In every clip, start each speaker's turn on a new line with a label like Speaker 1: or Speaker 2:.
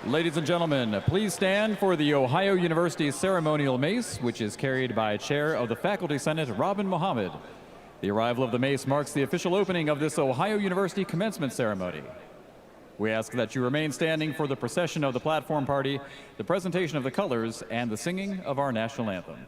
Speaker 1: Ladies and gentlemen, please stand for the Ohio University ceremonial mace, which is carried by Chair of the Faculty Senate, Robin Mohammed. The arrival of the mace marks the official opening of this Ohio University commencement ceremony. We ask that you remain standing for the procession of the platform party, the presentation of the colors, and the singing of our national anthem.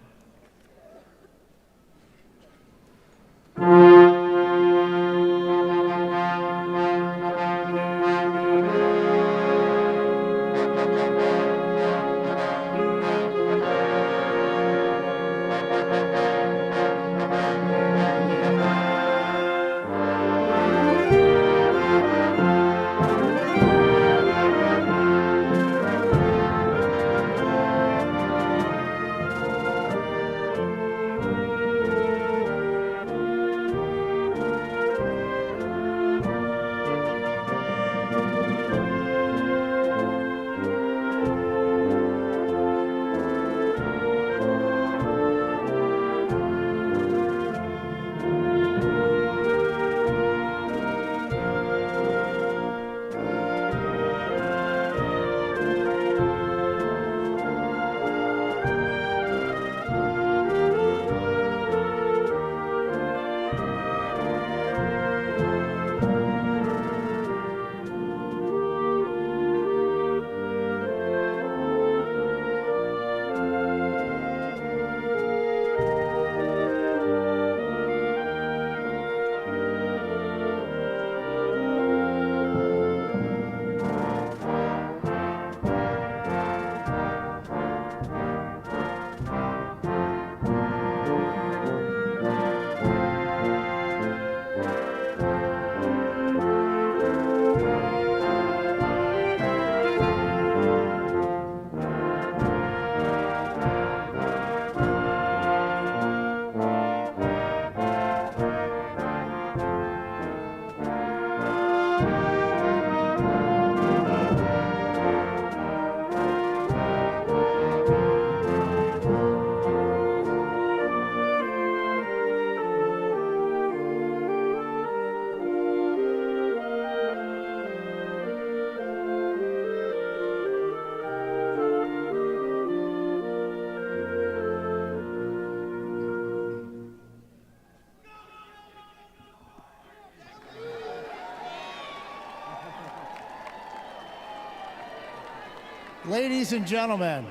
Speaker 2: Ladies and gentlemen,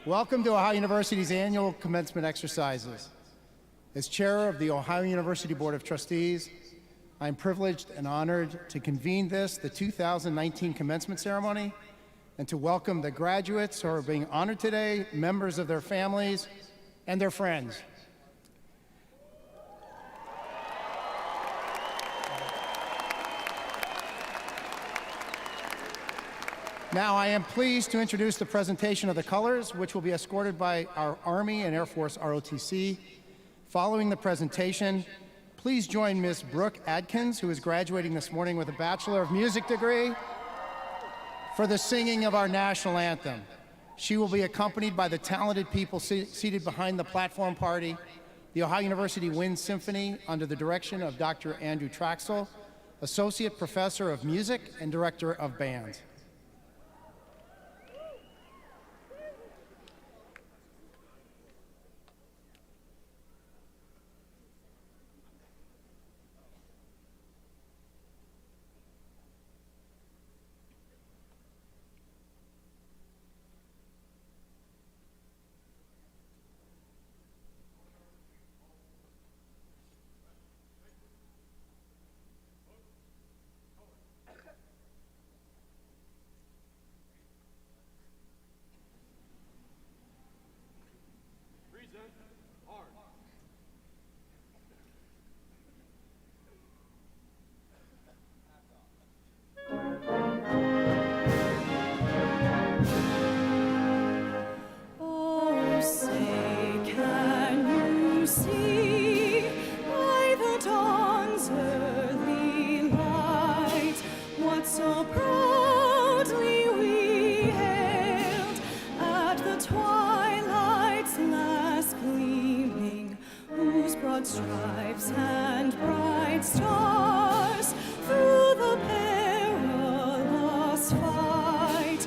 Speaker 2: welcome to Ohio University's annual commencement exercises. As chair of the Ohio University Board of Trustees, I am privileged and honored to convene the 2019 commencement ceremony, and to welcome the graduates who are being honored today, members of their families, and their friends. Now, I am pleased to introduce the presentation of the colors, which will be escorted by our Army and Air Force ROTC. Following the presentation, please join Ms. Brooke Adkins, who is graduating this morning with a Bachelor of Music degree, for the singing of our national anthem. She will be accompanied by the talented people seated behind the platform party, the Ohio University Wind Symphony under the direction of Dr. Andrew Traxel, Associate Professor of Music and Director of Band.
Speaker 3: Stripes and bright stars through the perilous fight,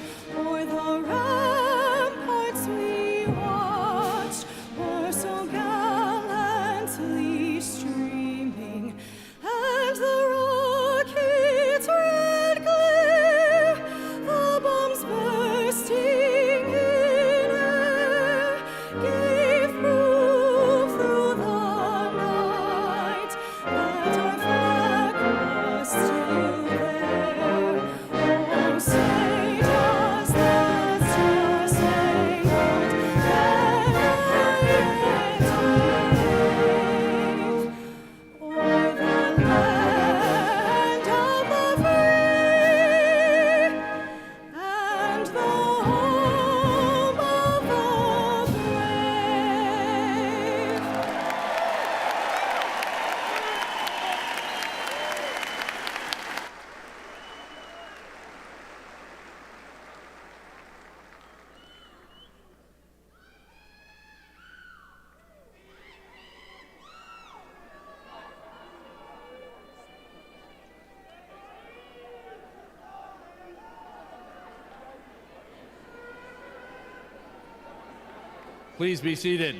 Speaker 4: Please be seated.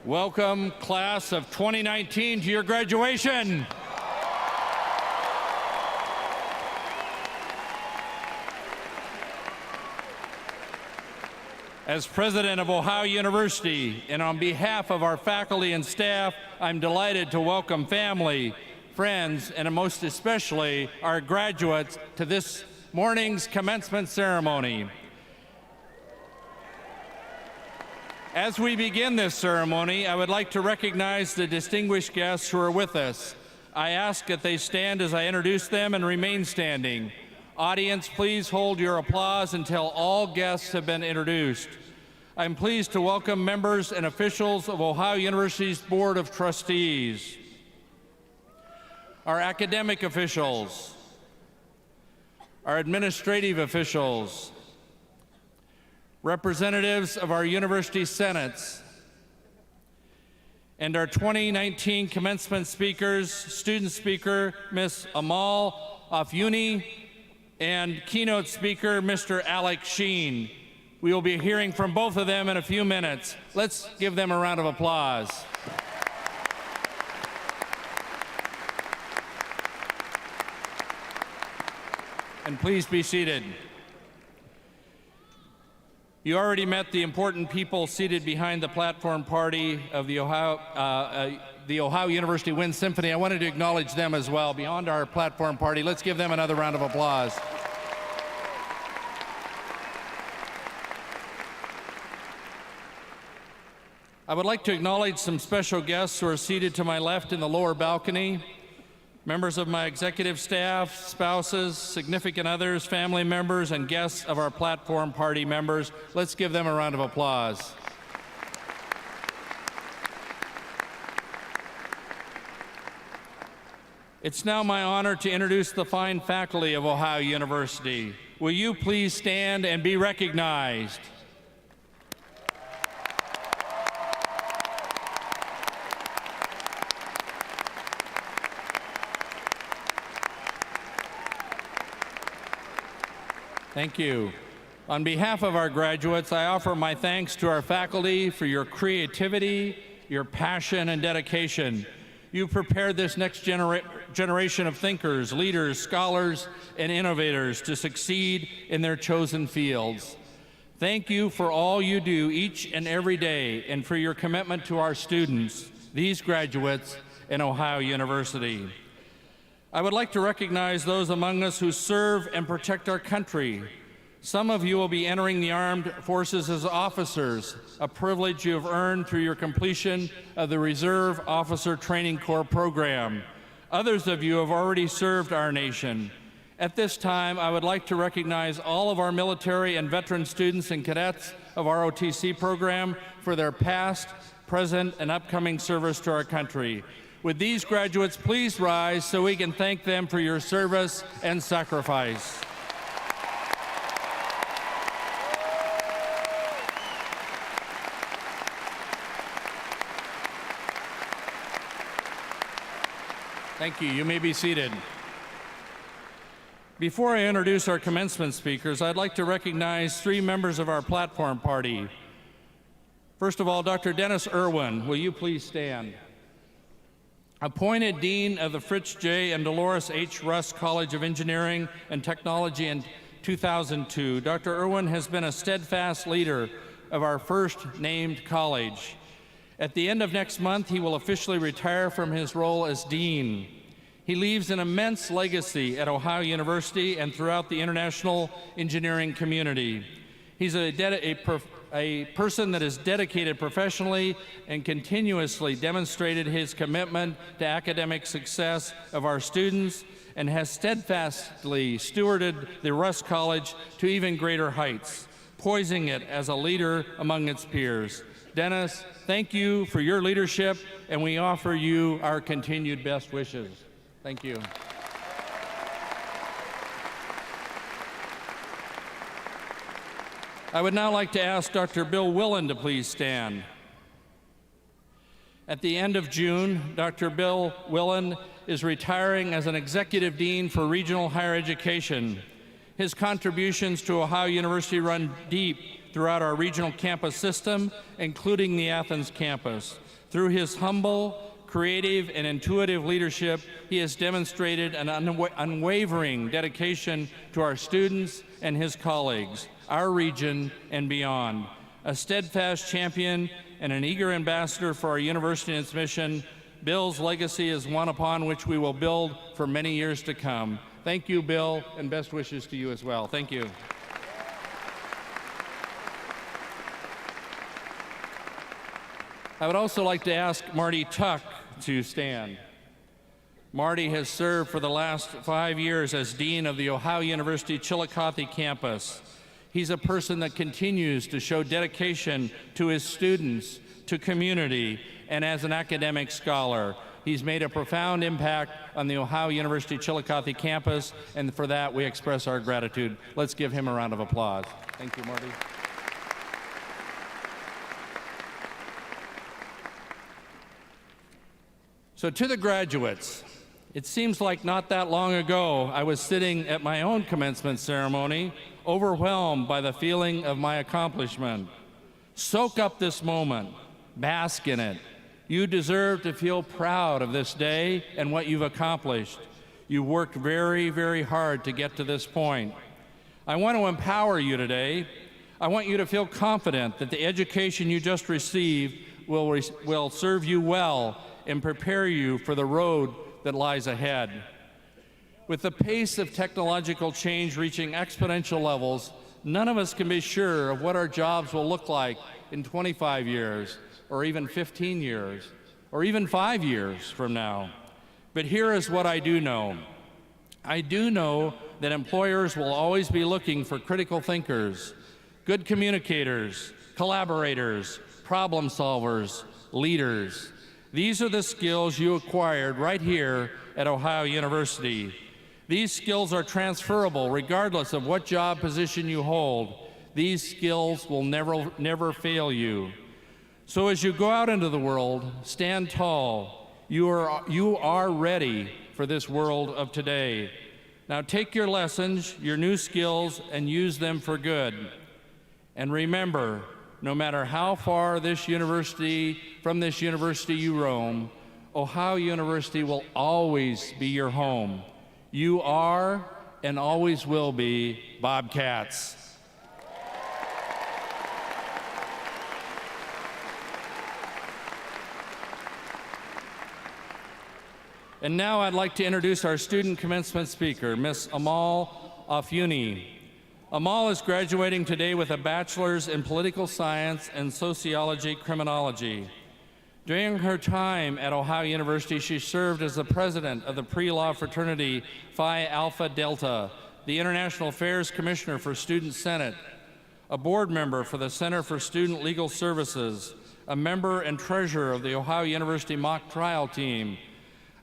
Speaker 4: Welcome, class of 2019, to your graduation. As president of Ohio University, and on behalf of our faculty and staff, I'm delighted to welcome family, friends, and most especially our graduates to this morning's commencement ceremony. As we begin this ceremony, I would like to recognize the distinguished guests who are with us. I ask that they stand as I introduce them and remain standing. Audience, please hold your applause until all guests have been introduced. I'm pleased to welcome members and officials of Ohio University's Board of Trustees, our academic officials, our administrative officials, representatives of our university senates, and our 2019 commencement speakers, student speaker, Ms. Amal Afuni, and keynote speaker, Mr. Alec Sheen. We will be hearing from both of them in a few minutes. Let's give them a round of applause. And please be seated. You already met the important people seated behind the platform party of the Ohio University Wind Symphony. I wanted to acknowledge them as well. Beyond our platform party, let's give them another round of applause. I would like to acknowledge some special guests who are seated to my left in the lower balcony. Members of my executive staff, spouses, significant others, family members, and guests of our platform party members. Let's give them a round of applause. It's now my honor to introduce the fine faculty of Ohio University. Will you please stand and be recognized? Thank you. On behalf of our graduates, I offer my thanks to our faculty for your creativity, your passion, and dedication. You prepared this next generation of thinkers, leaders, scholars, and innovators to succeed in their chosen fields. Thank you for all you do each and every day, and for your commitment to our students, these graduates, and Ohio University. I would like to recognize those among us who serve and protect our country. Some of you will be entering the armed forces as officers, a privilege you have earned through your completion of the Reserve Officer Training Corps program. Others of you have already served our nation. At this time, I would like to recognize all of our military and veteran students and cadets of our ROTC program for their past, present, and upcoming service to our country. Would these graduates please rise so we can thank them for your service and sacrifice. Thank you. You may be seated. Before I introduce our commencement speakers, I'd like to recognize three members of our platform party. First of all, Dr. Dennis Irwin, will you please stand? Appointed Dean of the Fritz J. and Dolores H. Russ College of Engineering and Technology in 2002, Dr. Irwin has been a steadfast leader of our first named college. At the end of next month, he will officially retire from his role as dean. He leaves an immense legacy at Ohio University and throughout the international engineering community. He's a person that is dedicated professionally and continuously demonstrated his commitment to academic success of our students and has steadfastly stewarded the Russ College to even greater heights, poising it as a leader among its peers. Dennis, thank you for your leadership, and we offer you our continued best wishes. Thank you. I would now like to ask Dr. Bill Willen to please stand. At the end of June, Dr. Bill Willen is retiring as an executive dean for regional higher education. His contributions to Ohio University run deep throughout our regional campus system, including the Athens campus. Through his humble, creative, and intuitive leadership, he has demonstrated an unwavering dedication to our students and his colleagues, our region, and beyond. A steadfast champion and an eager ambassador for our university and its mission, Bill's legacy is one upon which we will build for many years to come. Thank you, Bill, and best wishes to you as well. Thank you. I would also like to ask Marty Tuck to stand. Marty has served for the last 5 years as Dean of the Ohio University Chillicothe campus. He's a person that continues to show dedication to his students, to community, and as an academic scholar. He's made a profound impact on the Ohio University Chillicothe campus, and for that we express our gratitude. Let's give him a round of applause. Thank you, Marty. So to the graduates, it seems like not that long ago I was sitting at my own commencement ceremony, overwhelmed by the feeling of my accomplishment. Soak up this moment, bask in it. You deserve to feel proud of this day and what you've accomplished. You worked very, very hard to get to this point. I want to empower you today. I want you to feel confident that the education you just received will serve you well and prepare you for the road that lies ahead. With the pace of technological change reaching exponential levels, none of us can be sure of what our jobs will look like in 25 years, or even 15 years, or even 5 years from now. But here is what I do know. I do know that employers will always be looking for critical thinkers, good communicators, collaborators, problem solvers, leaders. These are the skills you acquired right here at Ohio University. These skills are transferable regardless of what job position you hold. These skills will never fail you. So as you go out into the world, stand tall. You are ready for this world of today. Now take your lessons, your new skills, and use them for good. And remember, no matter how far from this university you roam, Ohio University will always be your home. You are and always will be Bobcats. And now I'd like to introduce our student commencement speaker, Miss Amal Afuni. Amal is graduating today with a bachelor's in political science and sociology criminology. During her time at Ohio University, she served as the president of the pre-law fraternity Phi Alpha Delta, the International Affairs Commissioner for Student Senate, a board member for the Center for Student Legal Services, a member and treasurer of the Ohio University mock trial team,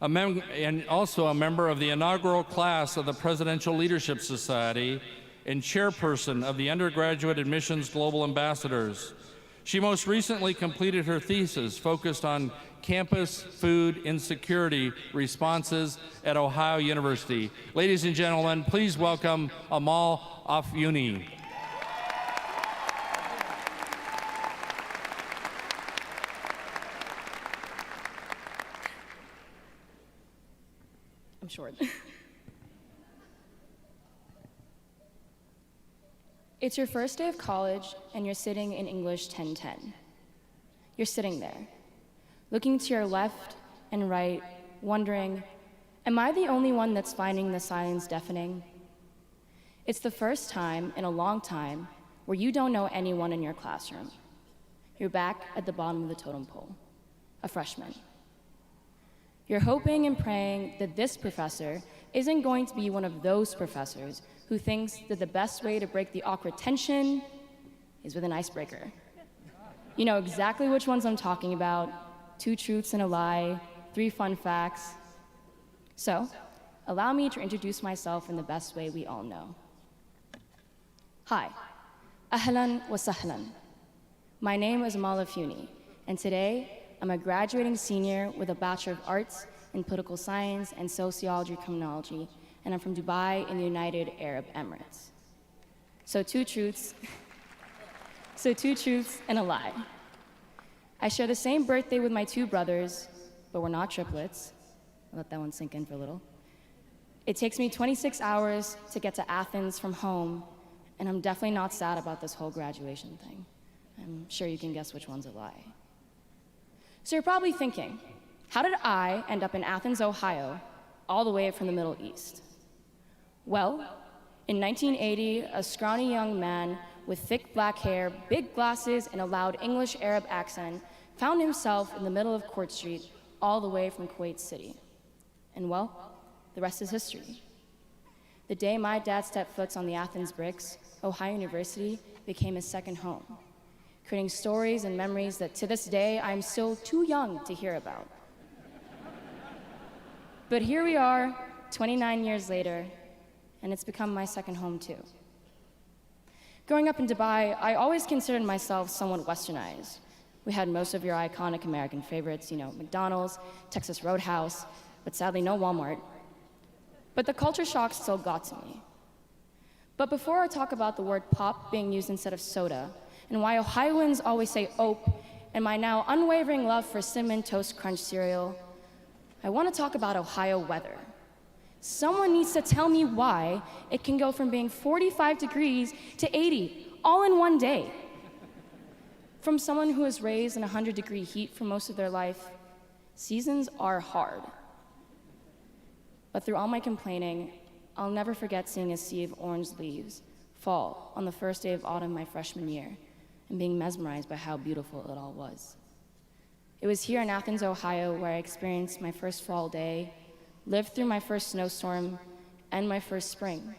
Speaker 4: and also a member of the inaugural class of the Presidential Leadership Society, and chairperson of the Undergraduate Admissions Global Ambassadors. She most recently completed her thesis focused on campus food insecurity responses at Ohio University. Ladies and gentlemen, please welcome Amal Afuni.
Speaker 5: I'm short. It's your first day of college, and you're sitting in English 1010. You're sitting there, looking to your left and right, wondering, am I the only one that's finding the silence deafening? It's the first time in a long time where you don't know anyone in your classroom. You're back at the bottom of the totem pole, a freshman. You're hoping and praying that this professor isn't going to be one of those professors who thinks that the best way to break the awkward tension is with an icebreaker. You know exactly which ones I'm talking about: 2 truths and a lie, 3 fun facts. So, allow me to introduce myself in the best way we all know. Hi, ahlan wa sahlan. My name is Amal Afuni, and today I'm a graduating senior with a Bachelor of Arts in political science and sociology criminology, and I'm from Dubai in the United Arab Emirates. So two truths and a lie. I share the same birthday with my two brothers, but we're not triplets. I'll let that one sink in for a little. It takes me 26 hours to get to Athens from home, and I'm definitely not sad about this whole graduation thing. I'm sure you can guess which one's a lie. So you're probably thinking, how did I end up in Athens, Ohio, all the way from the Middle East? Well, in 1980, a scrawny young man with thick black hair, big glasses, and a loud English Arab accent found himself in the middle of Court Street, all the way from Kuwait City. And well, the rest is history. The day my dad stepped foot on the Athens bricks, Ohio University became his second home, creating stories and memories that to this day I'm still too young to hear about. But here we are, 29 years later, and it's become my second home too. Growing up in Dubai, I always considered myself somewhat westernized. We had most of your iconic American favorites, McDonald's, Texas Roadhouse, but sadly no Walmart. But the culture shock still got to me. But before I talk about the word pop being used instead of soda, and why Ohioans always say ope, and my now unwavering love for Cinnamon Toast Crunch cereal, I want to talk about Ohio weather. Someone needs to tell me why it can go from being 45 degrees to 80, all in one day. From someone who was raised in 100-degree heat for most of their life, seasons are hard. But through all my complaining, I'll never forget seeing a sea of orange leaves fall on the first day of autumn my freshman year and being mesmerized by how beautiful it all was. It was here in Athens, Ohio, where I experienced my first fall day, lived through my first snowstorm, and my first spring.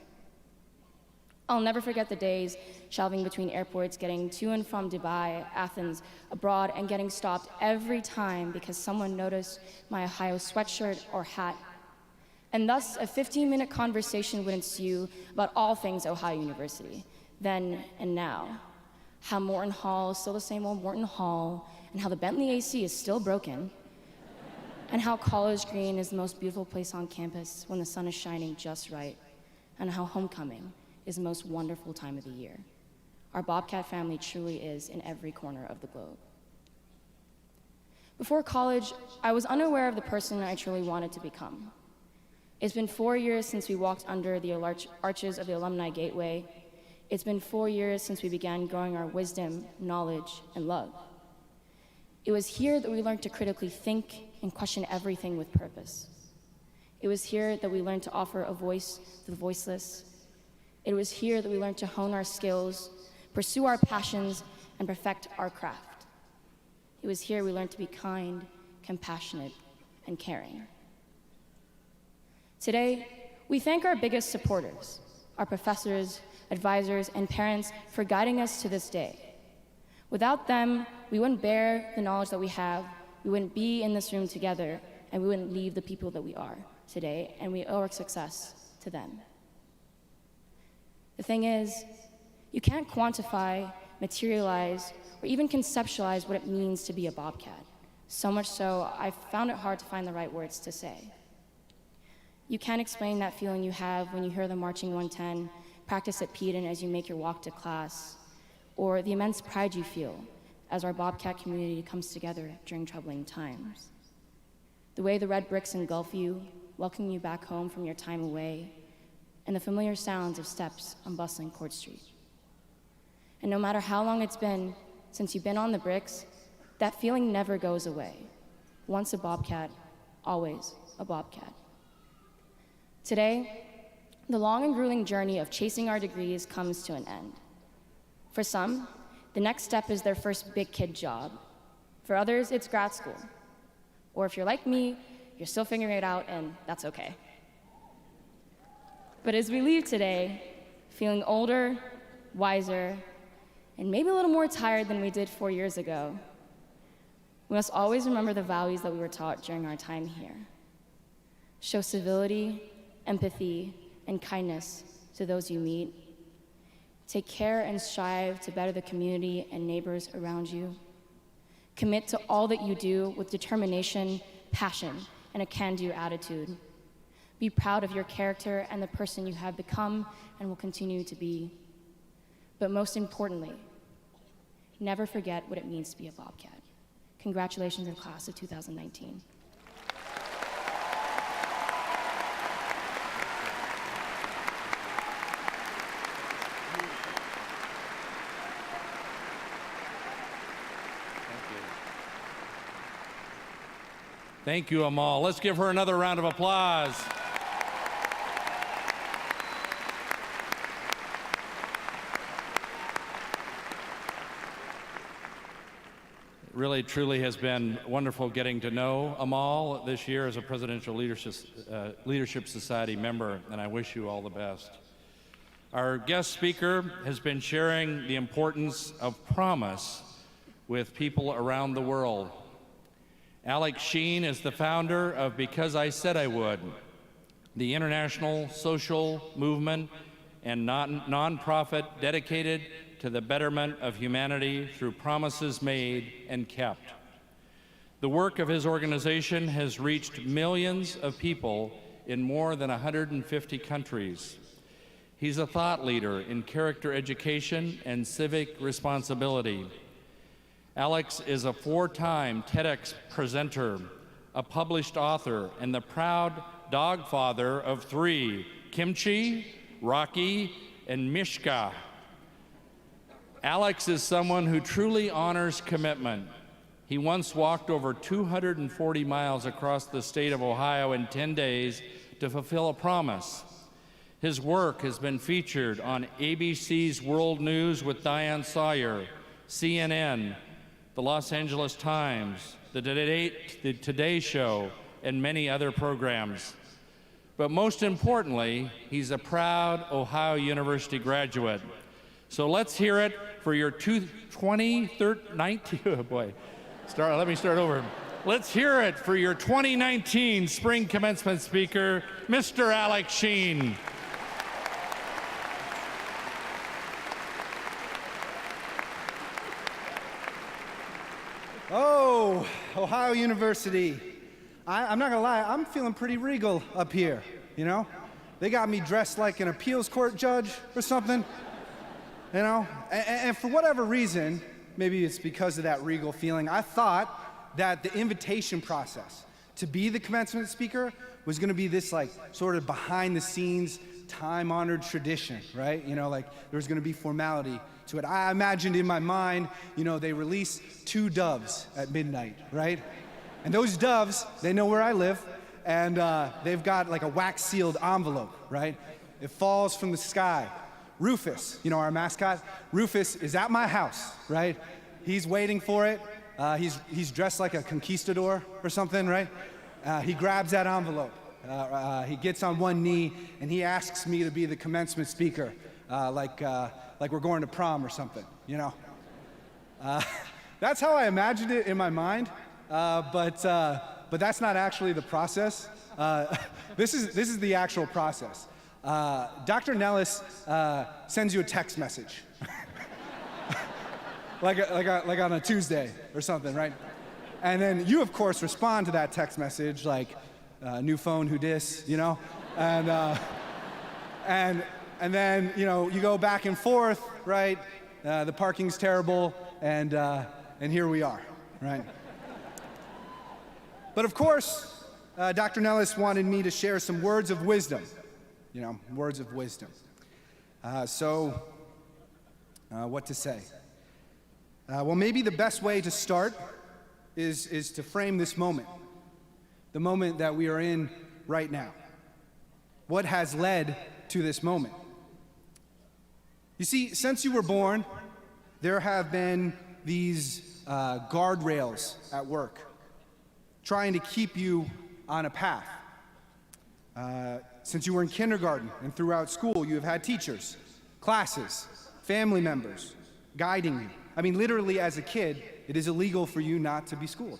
Speaker 5: I'll never forget the days shelving between airports, getting to and from Dubai, Athens, abroad, and getting stopped every time because someone noticed my Ohio sweatshirt or hat. And thus, a 15-minute conversation would ensue about all things Ohio University, then and now. How Morton Hall is still the same old Morton Hall, and how the Bentley AC is still broken, and how College Green is the most beautiful place on campus when the sun is shining just right, and how homecoming is the most wonderful time of the year. Our Bobcat family truly is in every corner of the globe. Before college, I was unaware of the person I truly wanted to become. It's been 4 years since we walked under the arches of the Alumni Gateway. It's been 4 years since we began growing our wisdom, knowledge, and love. It was here that we learned to critically think and question everything with purpose. It was here that we learned to offer a voice to the voiceless. It was here that we learned to hone our skills, pursue our passions, and perfect our craft. It was here we learned to be kind, compassionate, and caring. Today, we thank our biggest supporters, our professors, advisors, and parents for guiding us to this day. Without them, we wouldn't bear the knowledge that we have, we wouldn't be in this room together, and we wouldn't leave the people that we are today, and we owe our success to them. The thing is, you can't quantify, materialize, or even conceptualize what it means to be a Bobcat. So much so, I found it hard to find the right words to say. You can't explain that feeling you have when you hear the Marching 110, practice at Peden as you make your walk to class, or the immense pride you feel as our Bobcat community comes together during troubling times. The way the red bricks engulf you, welcoming you back home from your time away, and the familiar sounds of steps on bustling Court Street. And no matter how long it's been since you've been on the bricks, that feeling never goes away. Once a Bobcat, always a Bobcat. Today, the long and grueling journey of chasing our degrees comes to an end. For some, the next step is their first big kid job. For others, it's grad school. Or if you're like me, you're still figuring it out, and that's okay. But as we leave today, feeling older, wiser, and maybe a little more tired than we did 4 years ago, we must always remember the values that we were taught during our time here. Show civility, empathy, and kindness to those you meet. Take care and strive to better the community and neighbors around you. Commit to all that you do with determination, passion, and a can-do attitude. Be proud of your character and the person you have become and will continue to be. But most importantly, never forget what it means to be a Bobcat. Congratulations in class of 2019.
Speaker 4: Thank you, Amal. Let's give her another round of applause. It really, truly has been wonderful getting to know Amal this year as a Presidential Leadership Society member, and I wish you all the best. Our guest speaker has been sharing the importance of promise with people around the world. Alex Sheen is the founder of Because I Said I Would, the international social movement and nonprofit dedicated to the betterment of humanity through promises made and kept. The work of his organization has reached millions of people in more than 150 countries. He's a thought leader in character education and civic responsibility. Alex is a 4-time TEDx presenter, a published author, and the proud dog father of 3, Kimchi, Rocky, and Mishka. Alex is someone who truly honors commitment. He once walked over 240 miles across the state of Ohio in 10 days to fulfill a promise. His work has been featured on ABC's World News with Diane Sawyer, CNN, the Los Angeles Times, the Today Show, and many other programs. But most importantly, he's a proud Ohio University graduate. So let's hear it for your 2019, oh boy, let me start over. Let's hear it for your 2019 Spring Commencement speaker, Mr. Alex Sheen.
Speaker 6: Oh, Ohio University. I'm not gonna lie, I'm feeling pretty regal up here, you know? They got me dressed like an appeals court judge or something, you know? And for whatever reason, maybe it's because of that regal feeling, I thought that the invitation process to be the commencement speaker was gonna be this like sort of behind the scenes, time-honored tradition, right? You know, like there was gonna be formality to it. I imagined in my mind, you know, they release 2 doves at midnight, right? And those doves, they know where I live, and they've got like a wax-sealed envelope, right? It falls from the sky. Rufus, you know, our mascot, Rufus is at my house, right? He's waiting for it. He's dressed like a conquistador or something, right? He grabs that envelope. He gets on one knee, and he asks me to be the commencement speaker, like we're going to prom or something, you know? That's how I imagined it in my mind, but that's not actually the process. This is the actual process. Dr. Nellis sends you a text message, like on a Tuesday or something, right? And then you, of course, respond to that text message like, new phone, who dis, you know? And then, you know, you go back and forth, right? The parking's terrible, and here we are, right? But of course, Dr. Nellis wanted me to share some words of wisdom, you know, words of wisdom. So, what to say? Well, maybe the best way to start is to frame this moment, the moment that we are in right now. What has led to this moment? You see, since you were born, there have been these guardrails at work, trying to keep you on a path. Since you were in kindergarten and throughout school, you have had teachers, classes, family members guiding you. I mean, literally, as a kid, it is illegal for you not to be schooled.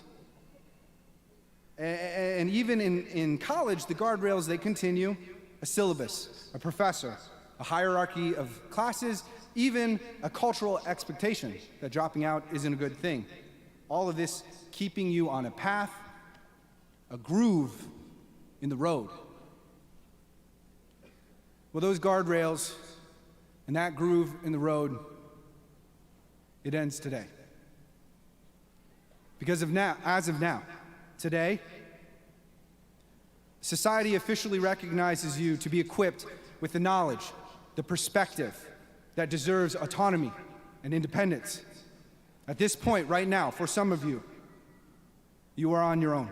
Speaker 6: And even in college, the guardrails, they continue: a syllabus, a professor, a hierarchy of classes, even a cultural expectation that dropping out isn't a good thing. All of this keeping you on a path a groove in the road. Well, those guardrails and that groove in the road, it ends today. Because as of now, today, society officially recognizes you to be equipped with the knowledge, the perspective that deserves autonomy and independence. At this point, right now, for some of you, you are on your own.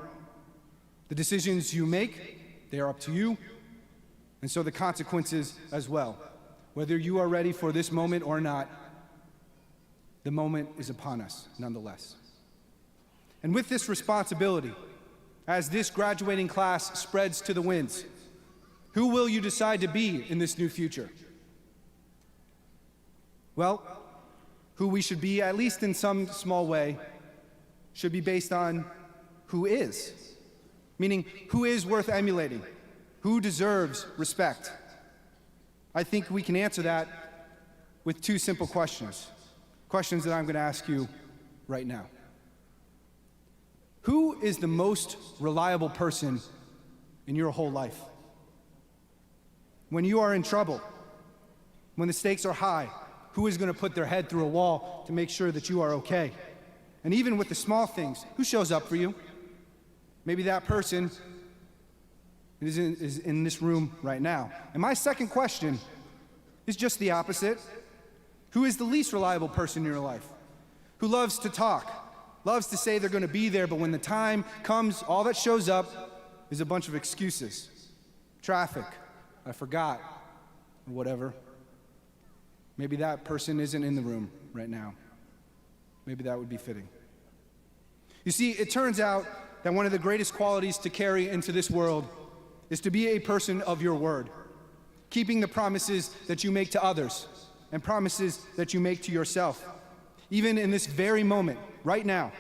Speaker 6: The decisions you make, they are up to you, and so the consequences as well. Whether you are ready for this moment or not, the moment is upon us, nonetheless. And with this responsibility, as this graduating class spreads to the winds, who will you decide to be in this new future? Well, who we should be, at least in some small way, should be based on who is. Meaning, who is worth emulating? Who deserves respect? I think we can answer that with two simple questions. Questions that I'm going to ask you right now. Who is the most reliable person in your whole life? When you are in trouble, when the stakes are high, who is going to put their head through a wall to make sure that you are okay? And even with the small things, who shows up for you? Maybe that person is in this room right now. And my second question is just the opposite. Who is the least reliable person in your life? Who loves to talk, loves to say they're going to be there, but when the time comes, all that shows up is a bunch of excuses. Traffic, I forgot, or whatever. Maybe that person isn't in the room right now. Maybe that would be fitting. You see, it turns out that one of the greatest qualities to carry into this world is to be a person of your word, keeping the promises that you make to others and promises that you make to yourself. Even in this very moment, right now,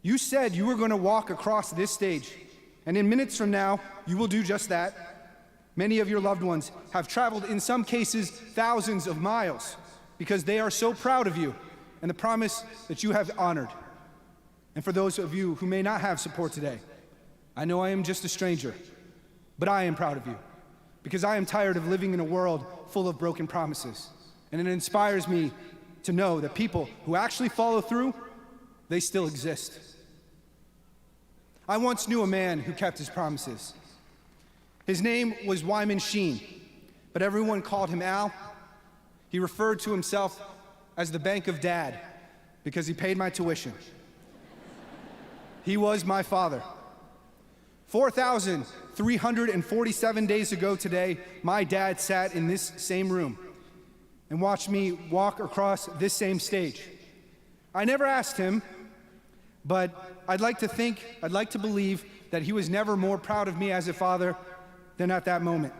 Speaker 6: you said you were going to walk across this stage, and in minutes from now, you will do just that. Many of your loved ones have traveled, in some cases, thousands of miles because they are so proud of you and the promise that you have honored. And for those of you who may not have support today, I know I am just a stranger, but I am proud of you because I am tired of living in a world full of broken promises. And it inspires me to know that people who actually follow through, they still exist. I once knew a man who kept his promises. His name was Wyman Sheen, but everyone called him Al. He referred to himself as the Bank of Dad because he paid my tuition. He was my father. 4,347 days ago today, my dad sat in this same room and watched me walk across this same stage. I never asked him, but I'd like to believe that he was never more proud of me as a father than at that moment.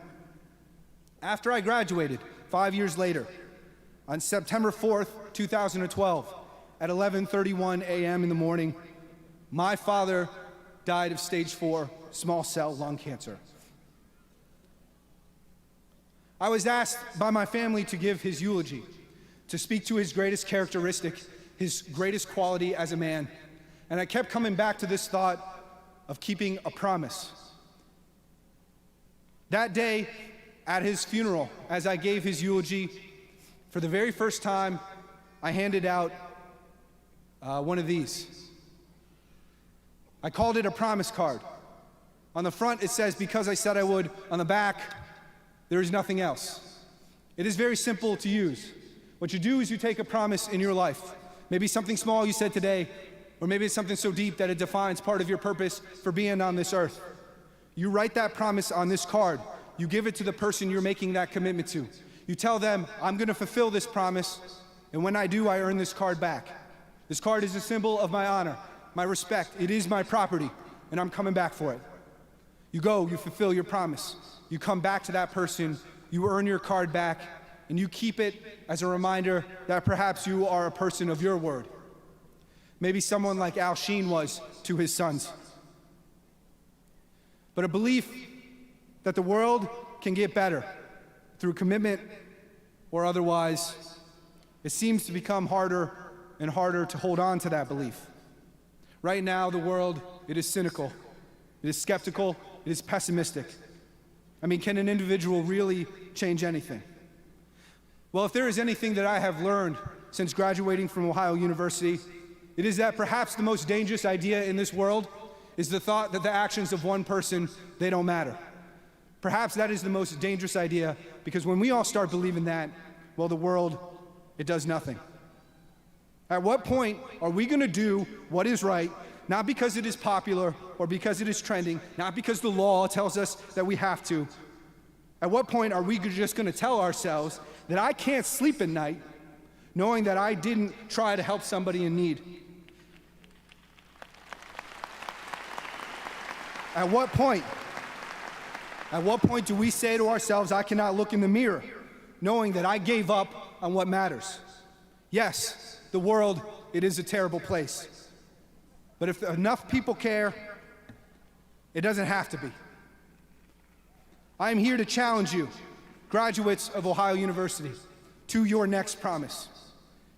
Speaker 6: After I graduated, 5 years later, on September 4th, 2012, at 11:31 a.m. in the morning, my father died of stage 4 small cell lung cancer. I was asked by my family to give his eulogy, to speak to his greatest characteristic, his greatest quality as a man. And I kept coming back to this thought of keeping a promise. That day, at his funeral, as I gave his eulogy, for the very first time, I handed out one of these. I called it a promise card. On the front, it says, "Because I said I would." On the back, there is nothing else. It is very simple to use. What you do is you take a promise in your life. Maybe something small you said today, or maybe it's something so deep that it defines part of your purpose for being on this earth. You write that promise on this card. You give it to the person you're making that commitment to. You tell them, "I'm going to fulfill this promise, and when I do, I earn this card back. This card is a symbol of my honor, my respect. It is my property, and I'm coming back for it." You go, you fulfill your promise. You come back to that person, you earn your card back, and you keep it as a reminder that perhaps you are a person of your word. Maybe someone like Al Sheen was to his sons. But a belief that the world can get better through commitment or otherwise, it seems to become harder and harder to hold on to that belief. Right now, the world, it is cynical. It is skeptical. It is pessimistic. I mean, can an individual really change anything? Well, if there is anything that I have learned since graduating from Ohio University, it is that perhaps the most dangerous idea in this world is the thought that the actions of one person, they don't matter. Perhaps that is the most dangerous idea, because when we all start believing that, well, the world, it does nothing. At what point are we going to do what is right, not because it is popular or because it is trending, not because the law tells us that we have to? At what point are we just going to tell ourselves that I can't sleep at night knowing that I didn't try to help somebody in need? At what point do we say to ourselves, I cannot look in the mirror, knowing that I gave up on what matters? Yes, the world, it is a terrible place. But if enough people care, it doesn't have to be. I am here to challenge you, graduates of Ohio University, to your next promise.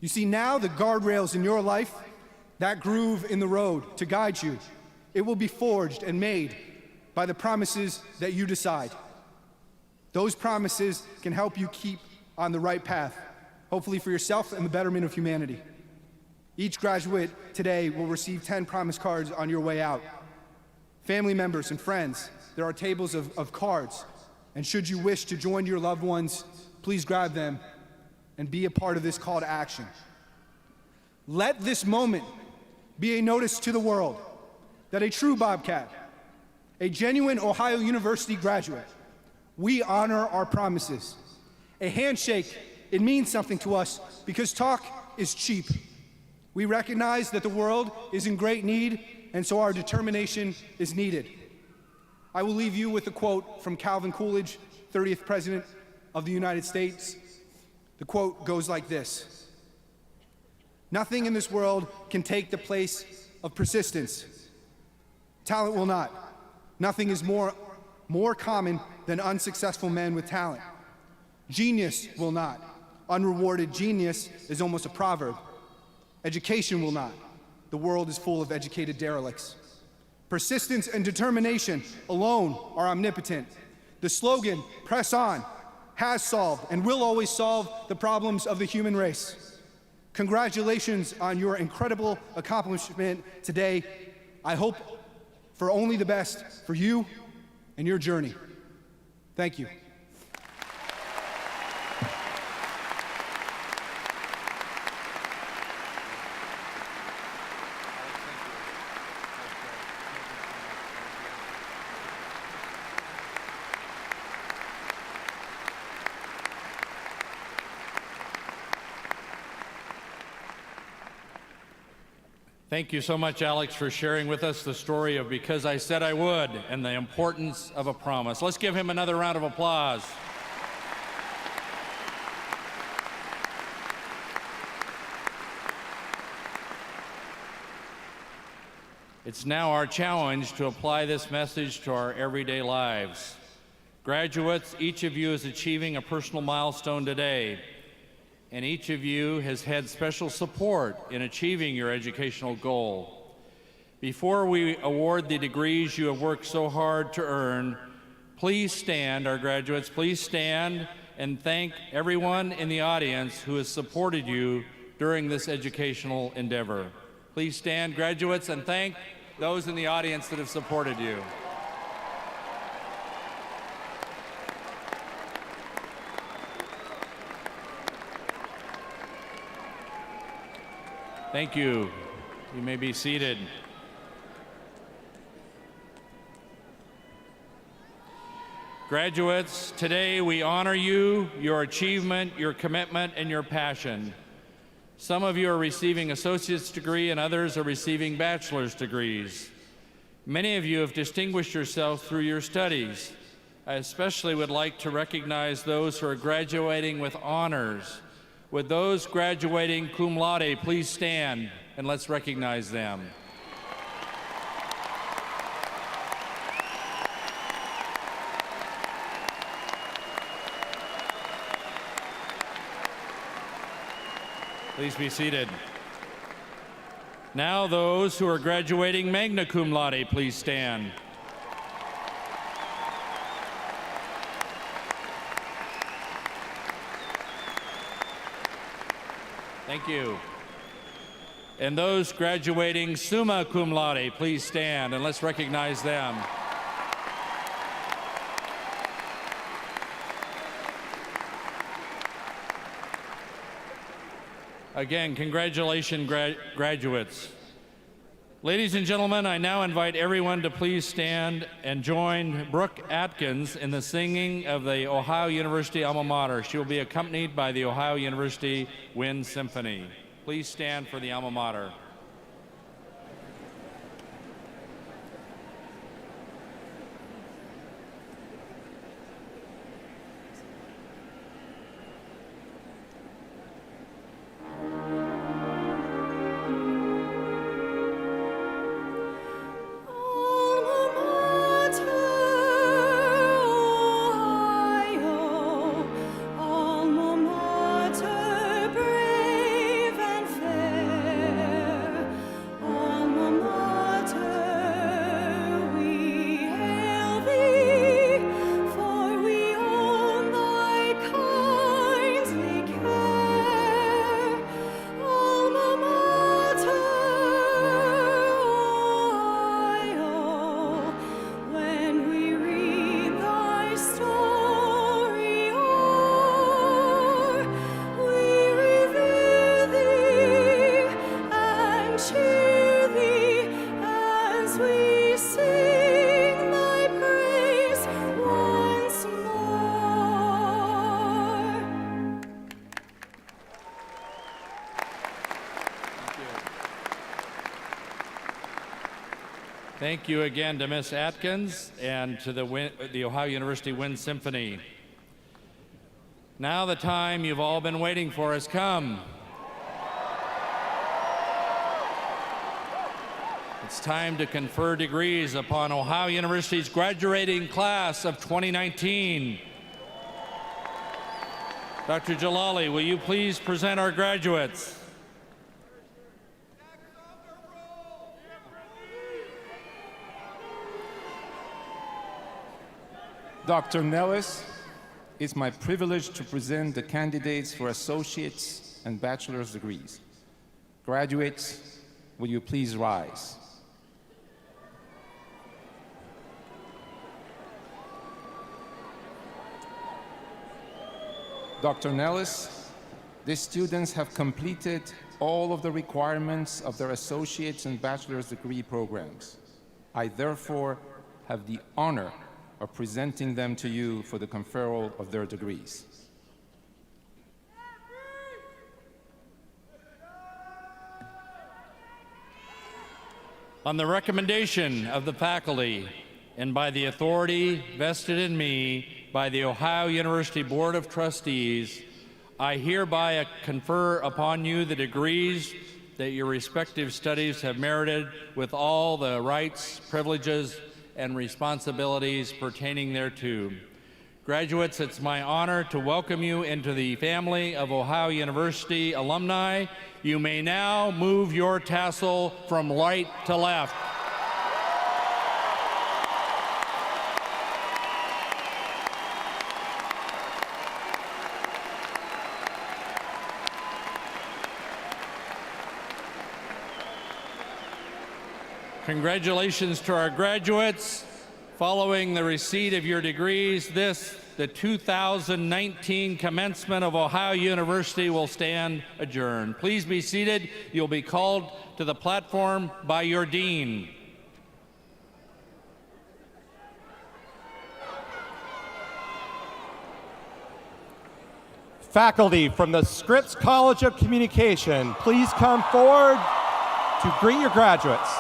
Speaker 6: You see, now the guardrails in your life, that groove in the road to guide you, it will be forged and made by the promises that you decide. Those promises can help you keep on the right path, hopefully for yourself and the betterment of humanity. Each graduate today will receive 10 promise cards on your way out. Family members and friends, there are tables of cards, and should you wish to join your loved ones, please grab them and be a part of this call to action. Let this moment be a notice to the world that a true Bobcat, a genuine Ohio University graduate, we honor our promises. A handshake, it means something to us because talk is cheap. We recognize that the world is in great need, and so our determination is needed. I will leave you with a quote from Calvin Coolidge, 30th President of the United States. The quote goes like this: "Nothing in this world can take the place of persistence. Talent will not. Nothing is more common than unsuccessful men with talent. Genius will not. Unrewarded genius is almost a proverb. Education will not. The world is full of educated derelicts. Persistence and determination alone are omnipotent. The slogan, 'Press on,' has solved and will always solve the problems of the human race. Congratulations on your incredible accomplishment today. I hope for only the best for you and your journey. Thank you."
Speaker 4: Thank you so much, Alex, for sharing with us the story of Because I Said I Would and the importance of a promise. Let's give him another round of applause. It's now our challenge to apply this message to our everyday lives. Graduates, each of you is achieving a personal milestone today, and each of you has had special support in achieving your educational goal. Before we award the degrees you have worked so hard to earn, please stand, our graduates, please stand and thank everyone in the audience who has supported you during this educational endeavor. Please stand, graduates, and thank those in the audience that have supported you. Thank you. You may be seated. Graduates, today we honor you, your achievement, your commitment, and your passion. Some of you are receiving associate's degree and others are receiving bachelor's degrees. Many of you have distinguished yourselves through your studies. I especially would like to recognize those who are graduating with honors. Would those graduating cum laude please stand and let's recognize them. Please be seated. Now those who are graduating magna cum laude, please stand. Thank you. And those graduating summa cum laude, please stand and let's recognize them. Again, congratulations, graduates. Ladies and gentlemen, I now invite everyone to please stand and join Brooke Atkins in the singing of the Ohio University alma mater. She will be accompanied by the Ohio University Wind Symphony. Please stand for the alma mater. Thank you again to Ms. Atkins and to the Ohio University Wind Symphony. Now the time you've all been waiting for has come. It's time to confer degrees upon Ohio University's graduating class of 2019. Dr. Jalali, will you please present our graduates?
Speaker 7: Dr. Nellis, it's my privilege to present the candidates for associate's and bachelor's degrees. Graduates, will you please rise? Dr. Nellis, these students have completed all of the requirements of their associate's and bachelor's degree programs. I therefore have the honor of presenting them to you for the conferral of their degrees.
Speaker 4: On the recommendation of the faculty and by the authority vested in me by the Ohio University Board of Trustees, I hereby confer upon you the degrees that your respective studies have merited with all the rights, privileges, and responsibilities pertaining thereto. Graduates, it's my honor to welcome you into the family of Ohio University alumni. You may now move your tassel from right to left. Congratulations to our graduates. Following the receipt of your degrees, the 2019 commencement of Ohio University will stand adjourned. Please be seated. You'll be called to the platform by your dean.
Speaker 8: Faculty from the Scripps College of Communication, please come forward to greet your graduates.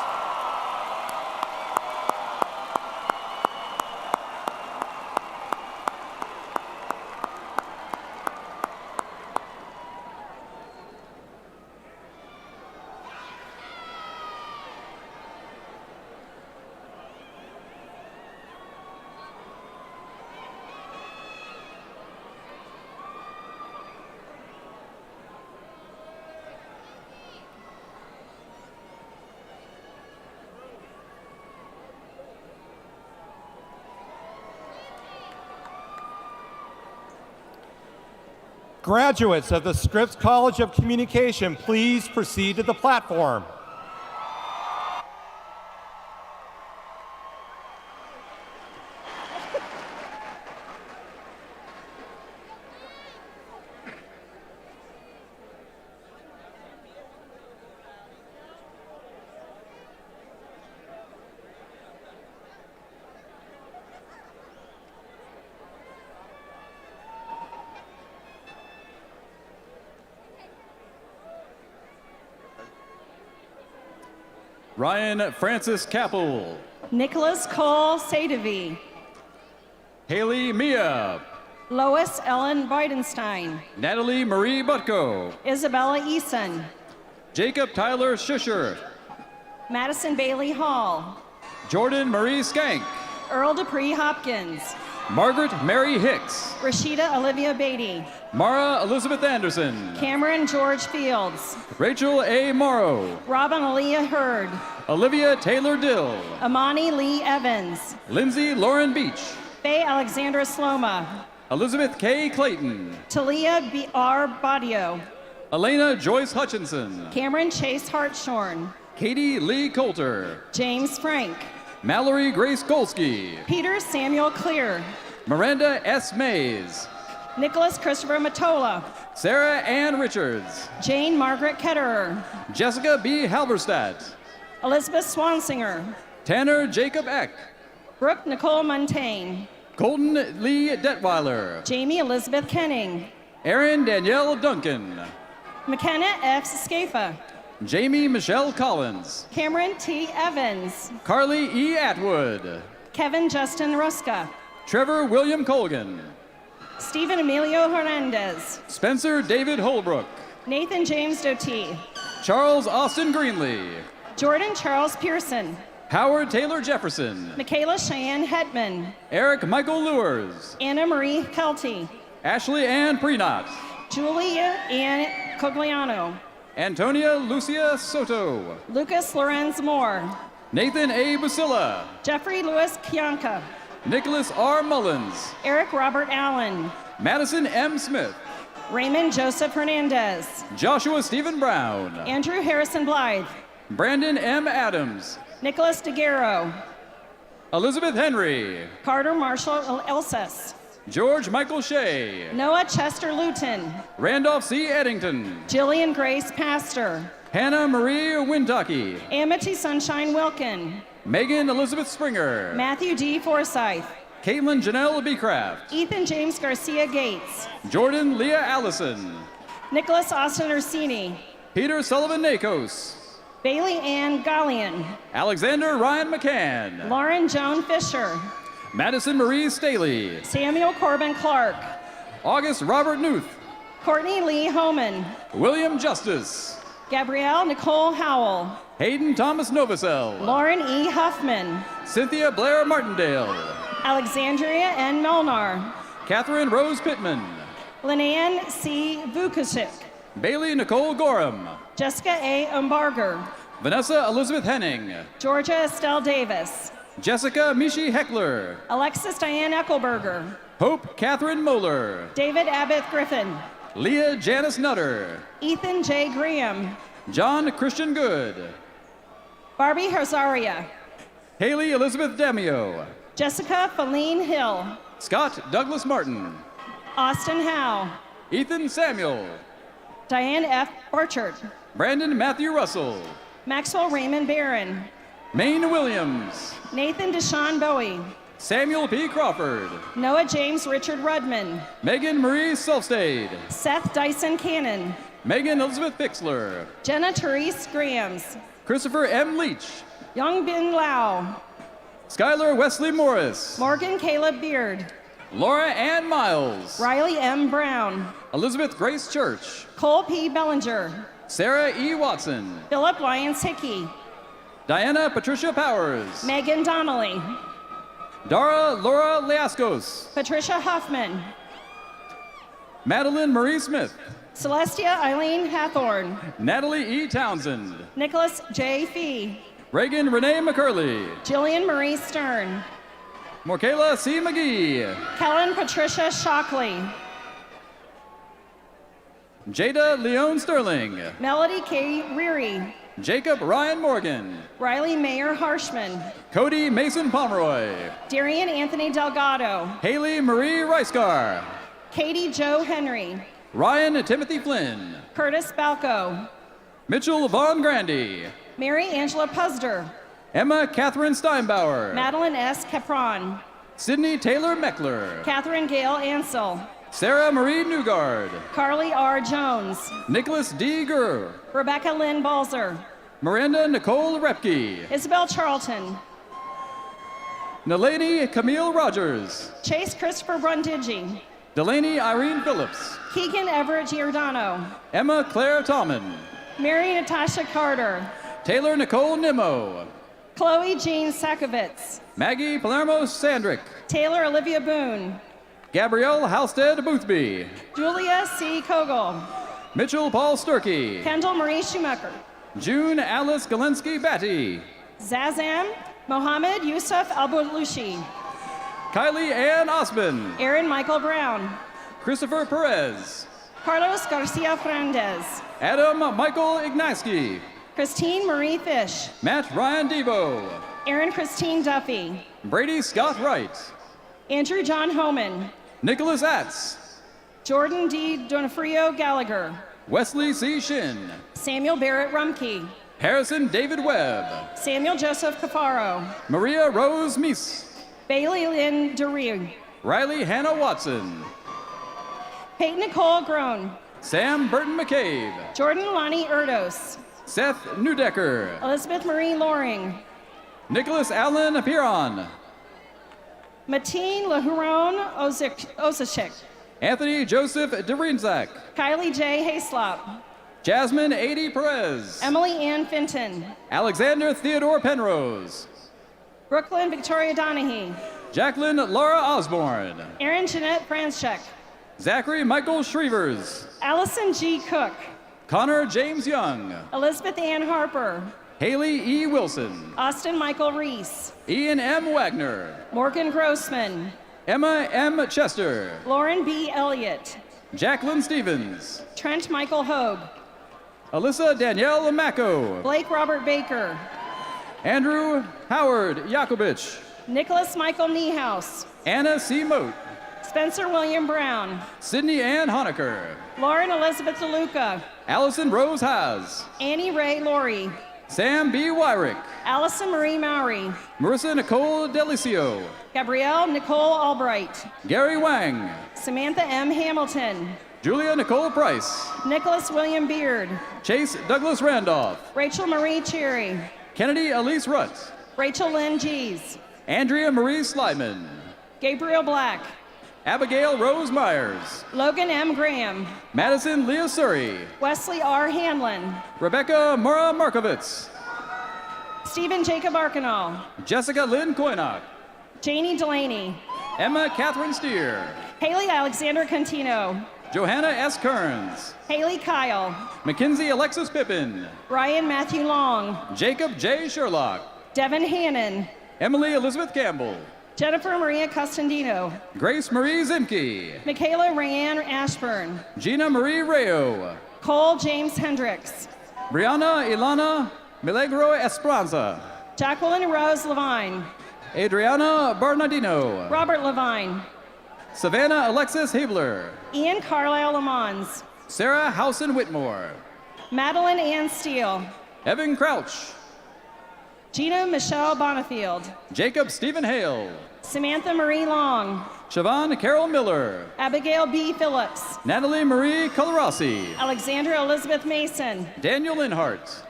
Speaker 8: Graduates of the Scripps College of Communication, please proceed to the platform.
Speaker 1: Ryan Francis Capel.
Speaker 3: Nicholas Cole Sadovy.
Speaker 1: Haley Mia.
Speaker 3: Lois Ellen Bidenstein.
Speaker 1: Natalie Marie Butko.
Speaker 3: Isabella Eason.
Speaker 1: Jacob Tyler Shisher.
Speaker 3: Madison Bailey Hall.
Speaker 1: Jordan Marie Skank.
Speaker 3: Earl Dupree Hopkins.
Speaker 1: Margaret Mary Hicks.
Speaker 3: Rashida Olivia Beatty.
Speaker 1: Mara Elizabeth Anderson.
Speaker 3: Cameron George Fields.
Speaker 1: Rachel A. Morrow.
Speaker 3: Robin Aaliyah Hurd.
Speaker 1: Olivia Taylor Dill.
Speaker 3: Amani Lee Evans.
Speaker 1: Lindsay Lauren Beach.
Speaker 3: Faye Alexandra Sloma.
Speaker 1: Elizabeth K. Clayton.
Speaker 3: Talia B.R. Badio.
Speaker 1: Elena Joyce Hutchinson.
Speaker 3: Cameron Chase Hartshorn.
Speaker 1: Katie Lee Coulter.
Speaker 3: James Frank.
Speaker 1: Mallory Grace Golsky.
Speaker 3: Peter Samuel Clear.
Speaker 1: Miranda S. Mays.
Speaker 3: Nicholas Christopher Matola.
Speaker 1: Sarah Ann Richards.
Speaker 3: Jane Margaret Ketterer.
Speaker 1: Jessica B. Halberstadt.
Speaker 3: Elizabeth Swansinger.
Speaker 1: Tanner Jacob Eck.
Speaker 3: Brooke Nicole Montaigne.
Speaker 1: Colton Lee Detweiler.
Speaker 3: Jamie Elizabeth Kenning.
Speaker 1: Erin Danielle Duncan.
Speaker 3: McKenna F. Scafa.
Speaker 1: Jamie Michelle Collins.
Speaker 3: Cameron T. Evans.
Speaker 1: Carly E. Atwood.
Speaker 3: Kevin Justin Ruska.
Speaker 1: Trevor William Colgan.
Speaker 3: Stephen Emilio Hernandez.
Speaker 1: Spencer David Holbrook.
Speaker 3: Nathan James Doty.
Speaker 1: Charles Austin Greenlee.
Speaker 3: Jordan Charles Pearson.
Speaker 1: Howard Taylor Jefferson.
Speaker 3: Michaela Cheyenne Hetman.
Speaker 1: Eric Michael Lures.
Speaker 3: Anna Marie Kelty.
Speaker 1: Ashley Ann Prenot.
Speaker 3: Julia Ann Cogliano.
Speaker 1: Antonia Lucia Soto.
Speaker 3: Lucas Lorenz Moore.
Speaker 1: Nathan A. Basilla.
Speaker 3: Jeffrey Lewis Kianka.
Speaker 1: Nicholas R. Mullins.
Speaker 3: Eric Robert Allen.
Speaker 1: Madison M. Smith.
Speaker 3: Raymond Joseph Hernandez.
Speaker 1: Joshua Stephen Brown.
Speaker 3: Andrew Harrison Blythe.
Speaker 1: Brandon M. Adams.
Speaker 3: Nicholas DeGuerro.
Speaker 1: Elizabeth Henry.
Speaker 3: Carter Marshall Elsas.
Speaker 1: George Michael Shea.
Speaker 3: Noah Chester Luton.
Speaker 1: Randolph C. Eddington.
Speaker 3: Jillian Grace Pastor.
Speaker 1: Hannah Marie Wintaki.
Speaker 3: Amity Sunshine Wilkin.
Speaker 1: Megan Elizabeth Springer.
Speaker 3: Matthew D. Forsyth.
Speaker 1: Caitlin Janelle Becraft.
Speaker 3: Ethan James Garcia Gates.
Speaker 1: Jordan Leah Allison.
Speaker 3: Nicholas Austin Ursini.
Speaker 1: Peter Sullivan Nakos.
Speaker 3: Bailey Ann Gallian.
Speaker 1: Alexander Ryan McCann.
Speaker 3: Lauren Joan Fisher.
Speaker 1: Madison Marie Staley.
Speaker 3: Samuel Corbin Clark.
Speaker 1: August Robert Newth.
Speaker 3: Courtney Lee Homan.
Speaker 1: William Justice.
Speaker 3: Gabrielle Nicole Howell.
Speaker 1: Hayden Thomas Novosel.
Speaker 3: Lauren E. Huffman.
Speaker 1: Cynthia Blair Martindale.
Speaker 3: Alexandria N. Molnar.
Speaker 1: Catherine Rose Pittman.
Speaker 3: Linnea C. Vukusic.
Speaker 1: Bailey Nicole Gorham.
Speaker 3: Jessica A. Umbarger.
Speaker 1: Vanessa Elizabeth Henning.
Speaker 3: Georgia Estelle Davis.
Speaker 1: Jessica Mishi Heckler.
Speaker 3: Alexis Diane Eckelberger.
Speaker 1: Hope Catherine Moeller.
Speaker 3: David Abbott Griffin.
Speaker 1: Leah Janice Nutter.
Speaker 3: Ethan J. Graham.
Speaker 1: John Christian Good.
Speaker 3: Barbie Herzaria.
Speaker 1: Haley Elizabeth Demio.
Speaker 3: Jessica Feline Hill.
Speaker 1: Scott Douglas Martin.
Speaker 3: Austin Howe.
Speaker 1: Ethan Samuel.
Speaker 3: Diane F. Borchert.
Speaker 1: Brandon Matthew Russell.
Speaker 3: Maxwell Raymond Barron.
Speaker 1: Maine Williams.
Speaker 3: Nathan Deshawn Bowie.
Speaker 1: Samuel P. Crawford.
Speaker 3: Noah James Richard Rudman.
Speaker 1: Megan Marie Selfstade.
Speaker 3: Seth Dyson Cannon.
Speaker 1: Megan Elizabeth Pixler.
Speaker 3: Jenna Therese Grahams.
Speaker 1: Christopher M. Leach.
Speaker 3: Young Bin Lau.
Speaker 1: Skylar Wesley Morris.
Speaker 3: Morgan Caleb Beard.
Speaker 1: Laura Ann Miles.
Speaker 3: Riley M. Brown.
Speaker 1: Elizabeth Grace Church.
Speaker 3: Cole P. Bellinger.
Speaker 1: Sarah E. Watson.
Speaker 3: Philip Lyons Hickey.
Speaker 1: Diana Patricia Powers.
Speaker 3: Megan Donnelly.
Speaker 1: Dara Laura Leascos.
Speaker 3: Patricia Huffman.
Speaker 1: Madeline Marie Smith.
Speaker 3: Celestia Eileen Hathorn.
Speaker 1: Natalie E. Townsend.
Speaker 3: Nicholas J. Fee.
Speaker 1: Reagan Renee McCurley.
Speaker 3: Jillian Marie Stern.
Speaker 1: Morkayla C. McGee.
Speaker 3: Kellen Patricia Shockley.
Speaker 1: Jada Leone Sterling.
Speaker 3: Melody K. Reary.
Speaker 1: Jacob Ryan Morgan.
Speaker 3: Riley Mayer Harshman.
Speaker 1: Cody Mason Pomeroy.
Speaker 3: Darian Anthony Delgado.
Speaker 1: Haley Marie Reiskar.
Speaker 3: Katie Joe Henry.
Speaker 1: Ryan Timothy Flynn.
Speaker 3: Curtis Balco.
Speaker 1: Mitchell Vaughn Grandy.
Speaker 3: Mary Angela Puzder.
Speaker 1: Emma Catherine Steinbauer.
Speaker 3: Madeline S. Capron.
Speaker 1: Sydney Taylor Meckler.
Speaker 3: Catherine Gale Ansel.
Speaker 1: Sarah Marie Newgard.
Speaker 3: Carly R. Jones.
Speaker 1: Nicholas D. Gurr.
Speaker 3: Rebecca Lynn Balzer.
Speaker 1: Miranda Nicole Repke.
Speaker 3: Isabel Charlton.
Speaker 1: Nalani Camille Rogers.
Speaker 3: Chase Christopher Brundigi.
Speaker 1: Delaney Irene Phillips.
Speaker 3: Keegan Everett Giordano.
Speaker 1: Emma Claire Tallman.
Speaker 3: Mary Natasha Carter.
Speaker 1: Taylor Nicole Nimmo.
Speaker 3: Chloe Jean Sakovitz.
Speaker 1: Maggie Palermo Sandrick.
Speaker 3: Taylor Olivia Boone.
Speaker 1: Gabrielle Halstead Boothby.
Speaker 3: Julia C. Kogel.
Speaker 1: Mitchell Paul Sturkey.
Speaker 3: Kendall Marie Schumacher.
Speaker 1: June Alice Galensky Batty.
Speaker 3: Zazam Mohammed Yusuf Albalushi.
Speaker 1: Kylie Ann Osman.
Speaker 3: Aaron Michael Brown.
Speaker 1: Christopher Perez.
Speaker 3: Carlos Garcia Fernandez.
Speaker 1: Adam Michael Ignaski.
Speaker 3: Christine Marie Fish.
Speaker 1: Matt Ryan Devo.
Speaker 3: Aaron Christine Duffy.
Speaker 1: Brady Scott Wright.
Speaker 3: Andrew John Homan.
Speaker 1: Nicholas Atz.
Speaker 3: Jordan D. Donofrio Gallagher.
Speaker 1: Wesley C. Shin.
Speaker 3: Samuel Barrett Rumkey.
Speaker 1: Harrison David Webb.
Speaker 3: Samuel Joseph Cafaro.
Speaker 1: Maria Rose Meese.
Speaker 3: Bailey Lynn DeRee.
Speaker 1: Riley Hannah Watson.
Speaker 3: Peyton Nicole Groen.
Speaker 1: Sam Burton McCabe.
Speaker 3: Jordan Lonnie Erdos.
Speaker 1: Seth Newdecker.
Speaker 3: Elizabeth Marie Loring.
Speaker 1: Nicholas Allen Piron.
Speaker 3: Matine Lahuron Osachik.
Speaker 1: Anthony Joseph DeRinzak.
Speaker 3: Kylie J. Hayslop.
Speaker 1: Jasmine Ady Perez.
Speaker 3: Emily Ann Fenton.
Speaker 1: Alexander Theodore Penrose.
Speaker 3: Brooklyn Victoria Donahue.
Speaker 1: Jacqueline Laura Osborne.
Speaker 3: Erin Jeanette Franschek.
Speaker 1: Zachary Michael Shrevers.
Speaker 3: Allison G. Cook.
Speaker 1: Connor James Young.
Speaker 3: Elizabeth Ann Harper.
Speaker 1: Haley E. Wilson.
Speaker 3: Austin Michael Reese.
Speaker 1: Ian M. Wagner.
Speaker 3: Morgan Grossman.
Speaker 1: Emma M. Chester.
Speaker 3: Lauren B. Elliott.
Speaker 1: Jacqueline Stevens.
Speaker 3: Trent Michael Hogue.
Speaker 1: Alyssa Danielle Mako.
Speaker 3: Blake Robert Baker.
Speaker 1: Andrew Howard Yakubich.
Speaker 3: Nicholas Michael Niehaus.
Speaker 1: Anna C. Moat.
Speaker 3: Spencer William Brown.
Speaker 1: Sydney Ann Honecker.
Speaker 3: Lauren Elizabeth DeLuca.
Speaker 1: Allison Rose Haas.
Speaker 3: Annie Ray Laurie.
Speaker 1: Sam B. Wyrick.
Speaker 3: Allison Marie Mowry.
Speaker 1: Marissa Nicole Delicio.
Speaker 3: Gabrielle Nicole Albright.
Speaker 1: Gary Wang.
Speaker 3: Samantha M. Hamilton.
Speaker 1: Julia Nicole Price.
Speaker 3: Nicholas William Beard.
Speaker 1: Chase Douglas Randolph.
Speaker 3: Rachel Marie Cherry.
Speaker 1: Kennedy Elise Rutt.
Speaker 3: Rachel Lynn Gies.
Speaker 1: Andrea Marie Slyman.
Speaker 3: Gabriel Black.
Speaker 1: Abigail Rose Myers.
Speaker 3: Logan M. Graham.
Speaker 1: Madison Leah Surrey.
Speaker 3: Wesley R. Hanlon.
Speaker 1: Rebecca Mora Markovitz.
Speaker 3: Stephen Jacob Arkanal.
Speaker 1: Jessica Lynn Koynock.
Speaker 3: Janie Delaney.
Speaker 1: Emma Catherine Steer.
Speaker 3: Haley Alexander Contino.
Speaker 1: Johanna S. Kearns.
Speaker 3: Haley Kyle.
Speaker 1: Mackenzie Alexis Pippin.
Speaker 3: Ryan Matthew Long.
Speaker 1: Jacob J. Sherlock.
Speaker 3: Devin Hannon.
Speaker 1: Emily Elizabeth Campbell.
Speaker 3: Jennifer Maria Costandino.
Speaker 1: Grace Marie Zimke.
Speaker 3: Michaela Rayanne Ashburn.
Speaker 1: Gina Marie Rayo.
Speaker 3: Cole James Hendricks.
Speaker 1: Brianna Ilana Milagro Esperanza.
Speaker 3: Jacqueline Rose Levine.
Speaker 1: Adriana Bernardino.
Speaker 3: Robert Levine.
Speaker 1: Savannah Alexis Habler.
Speaker 3: Ian Carlisle Lamons.
Speaker 1: Sarah Housen Whitmore.
Speaker 3: Madeline Ann Steele.
Speaker 1: Evan Crouch.
Speaker 3: Gina Michelle Bonifield.
Speaker 1: Jacob Stephen Hale.
Speaker 3: Samantha Marie Long.
Speaker 1: Siobhan Carol Miller.
Speaker 3: Abigail B. Phillips.
Speaker 1: Natalie Marie Colarossi.
Speaker 3: Alexandra Elizabeth Mason.
Speaker 1: Daniel Linhart.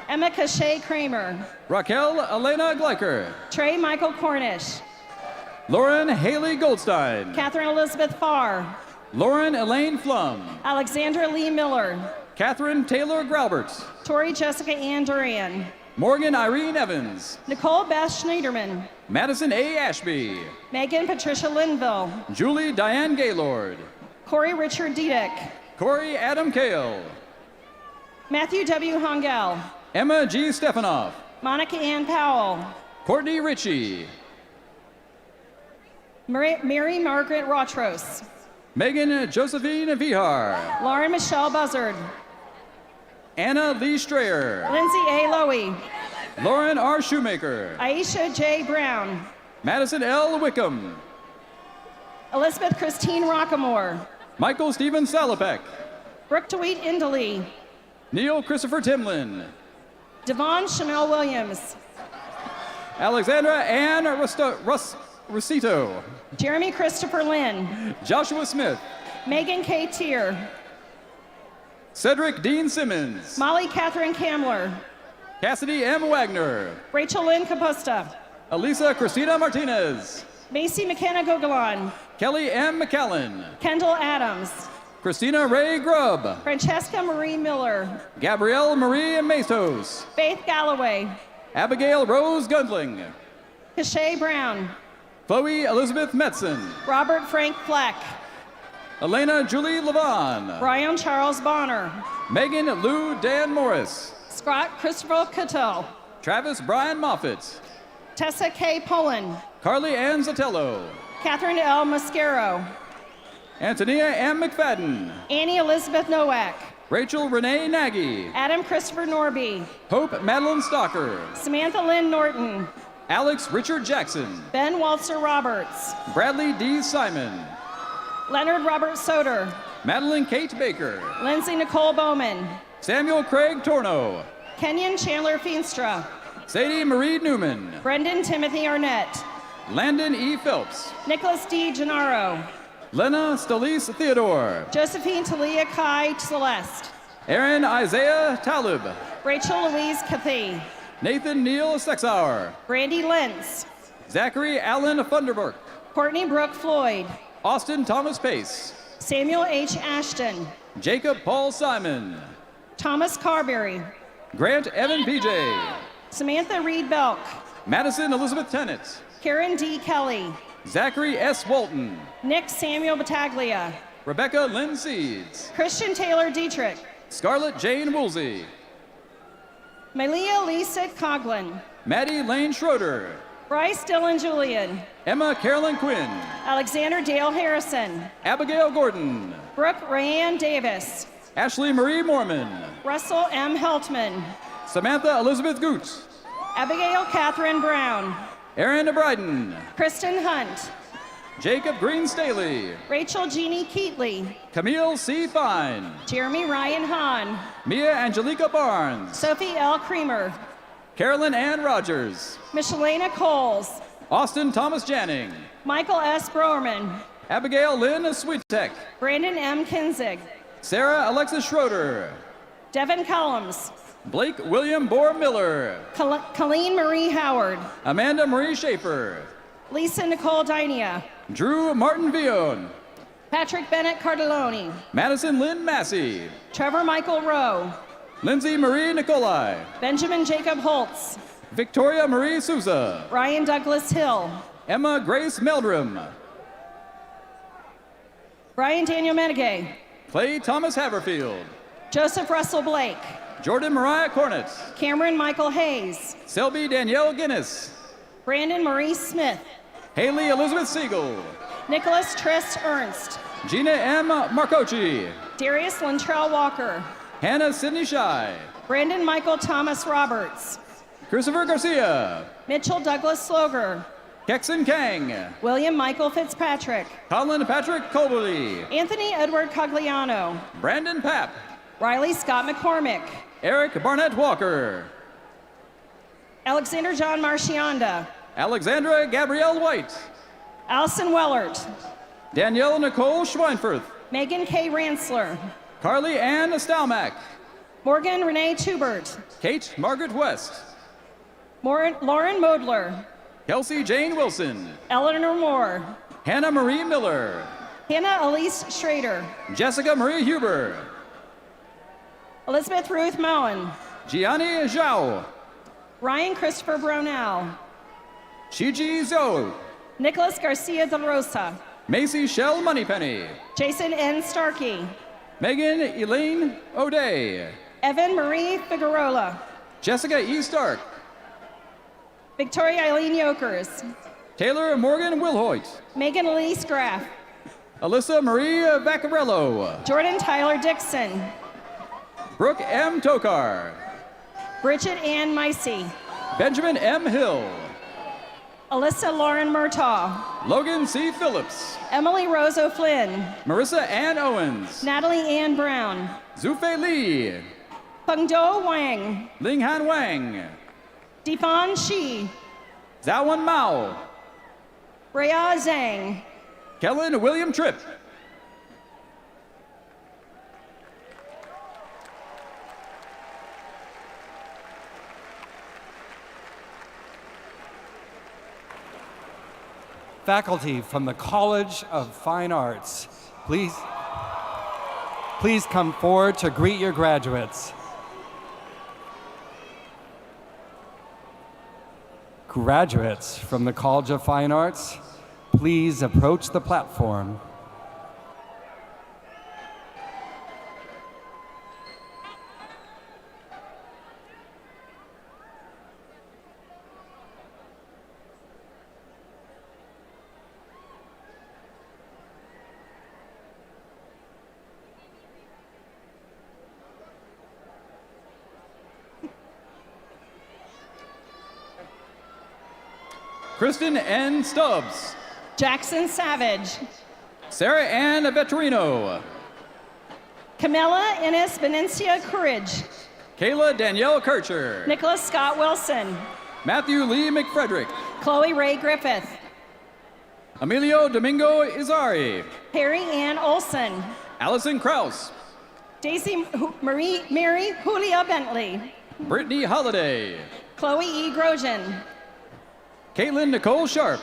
Speaker 3: Emma Cachet Kramer.
Speaker 1: Raquel Elena Gleicher.
Speaker 3: Trey Michael Cornish.
Speaker 1: Lauren Haley Goldstein.
Speaker 3: Catherine Elizabeth Farr.
Speaker 1: Lauren Elaine Flum.
Speaker 3: Alexandra Lee Miller.
Speaker 1: Catherine Taylor Graubert.
Speaker 3: Tori Jessica Ann Duran.
Speaker 1: Morgan Irene Evans.
Speaker 3: Nicole Beth Schneiderman.
Speaker 1: Madison A. Ashby.
Speaker 3: Megan Patricia Linville.
Speaker 1: Julie Diane Gaylord.
Speaker 3: Corey Richard Diedick.
Speaker 1: Corey Adam Kale.
Speaker 3: Matthew W. Hongel.
Speaker 1: Emma G. Stefanoff.
Speaker 3: Monica Ann Powell.
Speaker 1: Courtney Ritchie.
Speaker 3: Mary Margaret Rotros.
Speaker 1: Megan Josephine Vihar.
Speaker 3: Lauren Michelle Buzzard.
Speaker 1: Anna Lee Strayer.
Speaker 3: Lindsay A. Lowy.
Speaker 1: Lauren R. Shoemaker.
Speaker 3: Aisha J. Brown.
Speaker 1: Madison L. Wickham.
Speaker 3: Elizabeth Christine Rockamore.
Speaker 1: Michael Stephen Salopek.
Speaker 3: Brooke DeWeet Indley.
Speaker 1: Neil Christopher Timlin.
Speaker 3: Devon Chanel Williams.
Speaker 1: Alexandra Ann Rosito.
Speaker 3: Jeremy Christopher Lynn.
Speaker 1: Joshua Smith.
Speaker 3: Megan K. Tier.
Speaker 1: Cedric Dean Simmons.
Speaker 3: Molly Catherine Kamler.
Speaker 1: Cassidy M. Wagner.
Speaker 3: Rachel Lynn Capusta.
Speaker 1: Elisa Cristina Martinez.
Speaker 3: Macy McKenna Gogolan.
Speaker 1: Kelly M. McCallan.
Speaker 3: Kendall Adams.
Speaker 1: Christina Ray Grubb.
Speaker 3: Francesca Marie Miller.
Speaker 1: Gabrielle Marie Matos.
Speaker 3: Faith Galloway.
Speaker 1: Abigail Rose Gundling.
Speaker 3: Kashay Brown.
Speaker 1: Chloe Elizabeth Metzen.
Speaker 3: Robert Frank Fleck.
Speaker 1: Elena Julie Levon.
Speaker 3: Brian Charles Bonner.
Speaker 1: Megan Lou Dan Morris.
Speaker 3: Scott Christopher Cattell.
Speaker 1: Travis Brian Moffitt.
Speaker 3: Tessa K. Pullen.
Speaker 1: Carly Ann Zatello.
Speaker 3: Catherine L. Mascaro.
Speaker 1: Antonia M. McFadden.
Speaker 3: Annie Elizabeth Nowak.
Speaker 1: Rachel Renee Nagy.
Speaker 3: Adam Christopher Norby.
Speaker 1: Hope Madeline Stalker.
Speaker 3: Samantha Lynn Norton.
Speaker 1: Alex Richard Jackson.
Speaker 3: Ben Walter Roberts.
Speaker 1: Bradley D. Simon.
Speaker 3: Leonard Robert Soder.
Speaker 1: Madeline Kate Baker.
Speaker 3: Lindsay Nicole Bowman.
Speaker 1: Samuel Craig Torno.
Speaker 3: Kenyon Chandler Feenstra.
Speaker 1: Sadie Marie Newman.
Speaker 3: Brendan Timothy Arnett.
Speaker 1: Landon E. Phelps.
Speaker 3: Nicholas D. Gennaro.
Speaker 1: Lena Stalise Theodore.
Speaker 3: Josephine Talia Kai Celeste.
Speaker 1: Aaron Isaiah Talib.
Speaker 3: Rachel Louise Cathy.
Speaker 1: Nathan Neal Sexauer.
Speaker 3: Brandy Lentz.
Speaker 1: Zachary Allen Funderburk.
Speaker 3: Courtney Brooke Floyd.
Speaker 1: Austin Thomas Pace.
Speaker 3: Samuel H. Ashton.
Speaker 1: Jacob Paul Simon.
Speaker 3: Thomas Carberry.
Speaker 1: Grant Evan PJ.
Speaker 3: Samantha Reed Belk.
Speaker 1: Madison Elizabeth Tennant.
Speaker 3: Karen D. Kelly.
Speaker 1: Zachary S. Walton.
Speaker 3: Nick Samuel Battaglia.
Speaker 1: Rebecca Lynn Seeds.
Speaker 3: Christian Taylor Dietrich.
Speaker 1: Scarlett Jane Woolsey.
Speaker 3: Malia Lisa Coughlin.
Speaker 1: Maddie Lane Schroeder.
Speaker 3: Bryce Dylan Julian.
Speaker 1: Emma Carolyn Quinn.
Speaker 3: Alexander Dale Harrison.
Speaker 1: Abigail Gordon.
Speaker 3: Brooke Rayanne Davis.
Speaker 1: Ashley Marie Mormon.
Speaker 3: Russell M. Heltman.
Speaker 1: Samantha Elizabeth Goot.
Speaker 3: Abigail Catherine Brown.
Speaker 1: Aaron Bryden.
Speaker 3: Kristen Hunt.
Speaker 1: Jacob Green Staley.
Speaker 3: Rachel Jeannie Keatley.
Speaker 1: Camille C. Fine.
Speaker 3: Jeremy Ryan Hahn.
Speaker 1: Mia Angelica Barnes.
Speaker 3: Sophie L. Creamer.
Speaker 1: Carolyn Ann Rogers.
Speaker 3: Michelena Coles.
Speaker 1: Austin Thomas Janning.
Speaker 3: Michael S. Broerman.
Speaker 1: Abigail Lynn Sweetek.
Speaker 3: Brandon M. Kinzig.
Speaker 1: Sarah Alexis Schroeder.
Speaker 3: Devin Collins.
Speaker 1: Blake William Bohr Miller.
Speaker 3: Colleen Marie Howard.
Speaker 1: Amanda Marie Schaefer.
Speaker 3: Lisa Nicole Dynia.
Speaker 1: Drew Martin Vion.
Speaker 3: Patrick Bennett Cardelloni.
Speaker 1: Madison Lynn Massey.
Speaker 3: Trevor Michael Rowe.
Speaker 1: Lindsay Marie Nicolai.
Speaker 3: Benjamin Jacob Holtz.
Speaker 1: Victoria Marie Souza.
Speaker 3: Ryan Douglas Hill.
Speaker 1: Emma Grace Meldrum.
Speaker 3: Brian Daniel Menegay.
Speaker 1: Clay Thomas Haverfield.
Speaker 3: Joseph Russell Blake.
Speaker 1: Jordan Mariah Cornett.
Speaker 3: Cameron Michael Hayes.
Speaker 1: Selby Danielle Guinness.
Speaker 3: Brandon Maurice Smith.
Speaker 1: Haley Elizabeth Siegel.
Speaker 3: Nicholas Trist Ernst.
Speaker 1: Gina M. Marcochi.
Speaker 3: Darius Lantrell Walker.
Speaker 1: Hannah Sidney Shy.
Speaker 3: Brandon Michael Thomas Roberts.
Speaker 1: Christopher Garcia.
Speaker 3: Mitchell Douglas Sloger.
Speaker 1: Kexon Kang.
Speaker 3: William Michael Fitzpatrick.
Speaker 1: Colin Patrick Colberly.
Speaker 3: Anthony Edward Cogliano.
Speaker 1: Brandon Papp.
Speaker 3: Riley Scott McCormick.
Speaker 1: Eric Barnett Walker.
Speaker 3: Alexander John Marchionda.
Speaker 1: Alexandra Gabrielle White.
Speaker 3: Allison Wellert.
Speaker 1: Danielle Nicole Schweinfurth.
Speaker 3: Megan K. Ransler.
Speaker 1: Carly Ann Stalmack.
Speaker 3: Morgan Renee Tubert.
Speaker 1: Kate Margaret West.
Speaker 3: Lauren Modler.
Speaker 1: Kelsey Jane Wilson.
Speaker 3: Eleanor Moore.
Speaker 1: Hannah Marie Miller.
Speaker 3: Hannah Elise Schrader.
Speaker 1: Jessica Marie Huber.
Speaker 3: Elizabeth Ruth Moen.
Speaker 1: Gianni Zhao.
Speaker 3: Ryan Christopher Brownell.
Speaker 1: Shiji Zhou.
Speaker 3: Nicholas Garcia de Rosa.
Speaker 1: Macy Shell Moneypenny.
Speaker 3: Jason N. Starkey.
Speaker 1: Megan Elaine O'Day.
Speaker 3: Evan Marie Figueroa.
Speaker 1: Jessica E. Stark.
Speaker 3: Victoria Eileen Yokers.
Speaker 1: Taylor Morgan Wilhoit.
Speaker 3: Megan Elise Graff.
Speaker 1: Alyssa Marie Vaccarello.
Speaker 3: Jordan Tyler Dixon.
Speaker 1: Brooke M. Tokar.
Speaker 3: Bridget Ann Micey.
Speaker 1: Benjamin M. Hill.
Speaker 3: Alyssa Lauren Murtaugh.
Speaker 1: Logan C. Phillips.
Speaker 3: Emily Rose O'Flynn.
Speaker 1: Marissa Ann Owens.
Speaker 3: Natalie Ann Brown.
Speaker 1: Zufei Li.
Speaker 3: Pengdo Wang.
Speaker 1: Linghan Wang.
Speaker 3: Difan Shi.
Speaker 1: Zawan Mao.
Speaker 3: Rhea Zhang.
Speaker 1: Kellen William Tripp.
Speaker 8: Faculty from the College of Fine Arts, please come forward to greet your graduates. Graduates from the College of Fine Arts, please approach the platform.
Speaker 1: Kristen N. Stubbs.
Speaker 3: Jackson Savage.
Speaker 1: Sarah Ann Vettorino.
Speaker 3: Camilla Innes Benencia Courage.
Speaker 1: Kayla Danielle Kircher.
Speaker 3: Nicholas Scott Wilson.
Speaker 1: Matthew Lee McFrederick.
Speaker 3: Chloe Ray Griffith.
Speaker 1: Emilio Domingo Izari.
Speaker 3: Harry Ann Olson.
Speaker 1: Allison Kraus.
Speaker 3: Daisy Mary Julia Bentley.
Speaker 1: Brittany Holliday.
Speaker 3: Chloe E. Grosjean.
Speaker 1: Caitlin Nicole Sharp.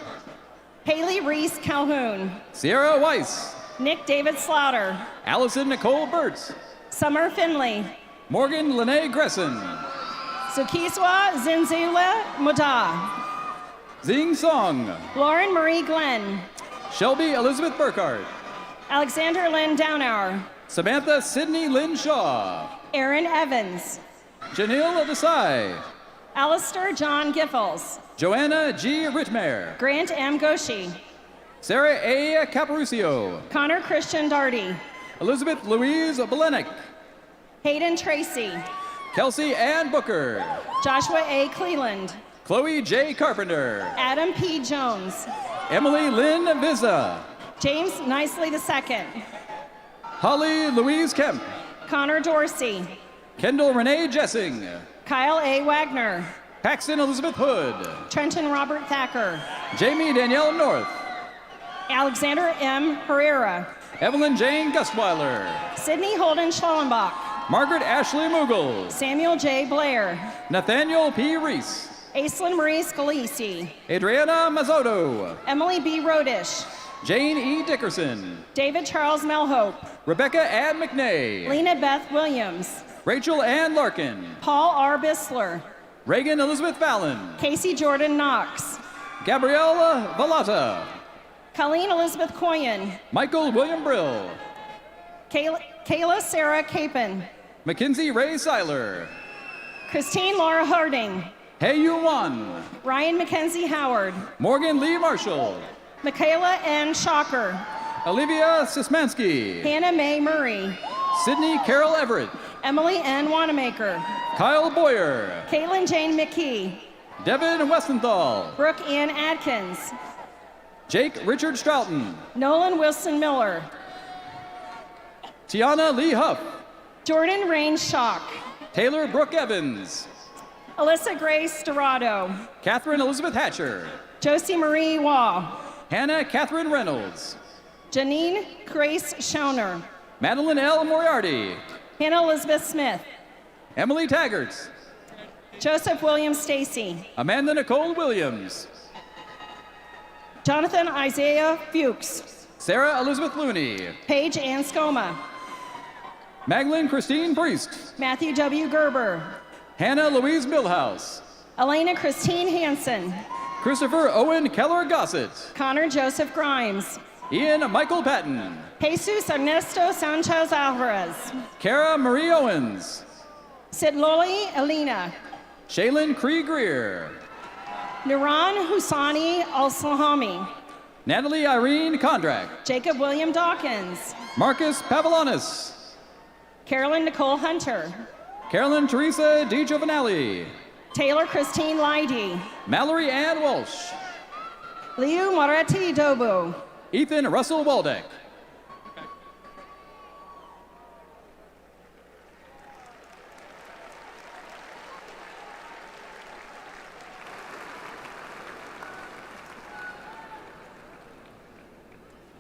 Speaker 3: Haley Reese Calhoun.
Speaker 1: Sierra Weiss.
Speaker 3: Nick David Slaughter.
Speaker 1: Allison Nicole Burtz.
Speaker 3: Summer Finley.
Speaker 1: Morgan Lene Gresson.
Speaker 3: Sukiswa Zinzula Muda.
Speaker 1: Zing Song.
Speaker 3: Lauren Marie Glenn.
Speaker 1: Shelby Elizabeth Burkhart.
Speaker 3: Alexander Lynn Downhour.
Speaker 1: Samantha Sydney Lynn Shaw.
Speaker 3: Aaron Evans.
Speaker 1: Janelle Desai.
Speaker 3: Alistair John Giffels.
Speaker 1: Joanna G. Rittmare.
Speaker 3: Grant M. Goshi.
Speaker 1: Sarah A. Caparucio.
Speaker 3: Connor Christian Darty.
Speaker 1: Elizabeth Louise Belenek.
Speaker 3: Hayden Tracy.
Speaker 1: Kelsey Ann Booker.
Speaker 3: Joshua A. Cleland.
Speaker 1: Chloe J. Carpenter.
Speaker 3: Adam P. Jones.
Speaker 1: Emily Lynn Vizza.
Speaker 3: James Nicely II.
Speaker 1: Holly Louise Kemp.
Speaker 3: Connor Dorsey.
Speaker 1: Kendall Renee Jessing.
Speaker 3: Kyle A. Wagner.
Speaker 1: Paxton Elizabeth Hood.
Speaker 3: Trenton Robert Thacker.
Speaker 1: Jamie Danielle North.
Speaker 3: Alexander M. Herrera.
Speaker 1: Evelyn Jane Gustweiler.
Speaker 3: Sydney Holden Schallenbach.
Speaker 1: Margaret Ashley Mughal.
Speaker 3: Samuel J. Blair.
Speaker 1: Nathaniel P. Reese.
Speaker 3: Aislinn Marie Scalisi.
Speaker 1: Adriana Mazzotto.
Speaker 3: Emily B. Rodish.
Speaker 1: Jane E. Dickerson.
Speaker 3: David Charles Melhope.
Speaker 1: Rebecca Ann McNay.
Speaker 3: Lena Beth Williams.
Speaker 1: Rachel Ann Larkin.
Speaker 3: Paul R. Bissler.
Speaker 1: Reagan Elizabeth Fallon.
Speaker 3: Casey Jordan Knox.
Speaker 1: Gabriella Vallata.
Speaker 3: Colleen Elizabeth Coyen.
Speaker 1: Michael William Brill.
Speaker 3: Kayla Sarah Capon.
Speaker 1: Mackenzie Ray Seiler.
Speaker 3: Christine Laura Harding.
Speaker 1: Hey Yu Wan.
Speaker 3: Ryan Mackenzie Howard.
Speaker 1: Morgan Lee Marshall.
Speaker 3: Michaela N. Shocker.
Speaker 1: Olivia Sismansky.
Speaker 3: Hannah Mae Murray.
Speaker 1: Sydney Carol Everett.
Speaker 3: Emily N. Wanamaker.
Speaker 1: Kyle Boyer.
Speaker 3: Caitlin Jane McKee.
Speaker 1: Devin Westenthal.
Speaker 3: Brooke Ann Adkins.
Speaker 1: Jake Richard Stroughton.
Speaker 3: Nolan Wilson Miller.
Speaker 1: Tiana Lee Huff.
Speaker 3: Jordan Rain Shock.
Speaker 1: Taylor Brooke Evans.
Speaker 3: Alyssa Grace Dorado.
Speaker 1: Catherine Elizabeth Hatcher.
Speaker 3: Josie Marie Waugh.
Speaker 1: Hannah Catherine Reynolds.
Speaker 3: Janine Grace Schauner.
Speaker 1: Madeline L. Moriarty.
Speaker 3: Hannah Elizabeth Smith.
Speaker 1: Emily Taggart.
Speaker 3: Joseph William Stacy.
Speaker 1: Amanda Nicole Williams.
Speaker 3: Jonathan Isaiah Fuchs.
Speaker 1: Sarah Elizabeth Looney.
Speaker 3: Paige Ann Scoma.
Speaker 1: Magdalene Christine Priest.
Speaker 3: Matthew W. Gerber.
Speaker 1: Hannah Louise Milhouse.
Speaker 3: Elena Christine Hansen.
Speaker 1: Christopher Owen Keller Gossett.
Speaker 3: Connor Joseph Grimes.
Speaker 1: Ian Michael Patton.
Speaker 3: Jesus Ernesto Sanchez Alvarez.
Speaker 1: Kara Marie Owens.
Speaker 3: Sidloli Elena.
Speaker 1: Shaylin Cree Greer.
Speaker 3: Nuran Husani Al-Salami.
Speaker 1: Natalie Irene Kondrak.
Speaker 3: Jacob William Dawkins.
Speaker 1: Marcus Pavilonis.
Speaker 3: Carolyn Nicole Hunter.
Speaker 1: Carolyn Teresa DiGiovanelli.
Speaker 3: Taylor Christine Leidy.
Speaker 1: Mallory Ann Walsh.
Speaker 3: Liu Moretti Dobu.
Speaker 1: Ethan Russell Waldeck.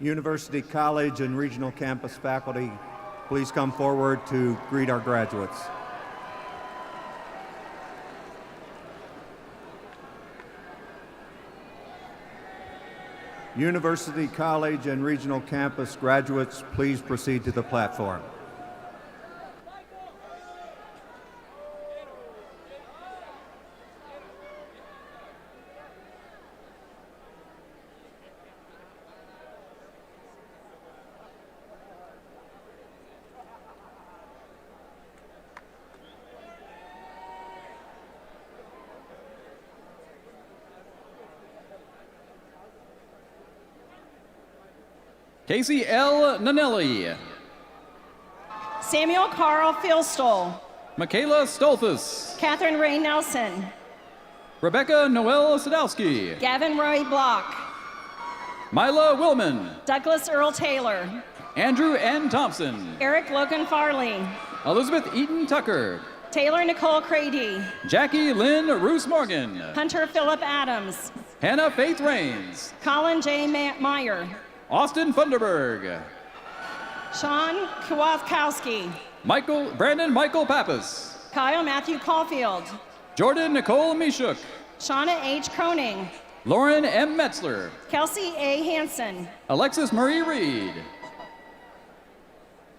Speaker 9: University College and Regional Campus faculty, please come forward to greet our graduates. University College and Regional Campus graduates, please proceed to the platform.
Speaker 1: Casey L. Nanelli.
Speaker 3: Samuel Carl Philstol.
Speaker 1: Michaela Stolthus.
Speaker 3: Catherine Ray Nelson.
Speaker 1: Rebecca Noel Sadowski.
Speaker 3: Gavin Roy Block.
Speaker 1: Mila Willman.
Speaker 3: Douglas Earl Taylor.
Speaker 1: Andrew N. Thompson.
Speaker 3: Eric Logan Farley.
Speaker 1: Elizabeth Eaton Tucker.
Speaker 3: Taylor Nicole Crady.
Speaker 1: Jackie Lynn Roos Morgan.
Speaker 3: Hunter Phillip Adams.
Speaker 1: Hannah Faith Rains.
Speaker 3: Colin J. Meyer.
Speaker 1: Austin Funderburg.
Speaker 3: Sean Kowalkowski.
Speaker 1: Brandon Michael Pappas.
Speaker 3: Kyle Matthew Caulfield.
Speaker 1: Jordan Nicole Mishuk.
Speaker 3: Shauna H. Croning.
Speaker 1: Lauren M. Metzler.
Speaker 3: Kelsey A. Hansen.
Speaker 1: Alexis Marie Reed.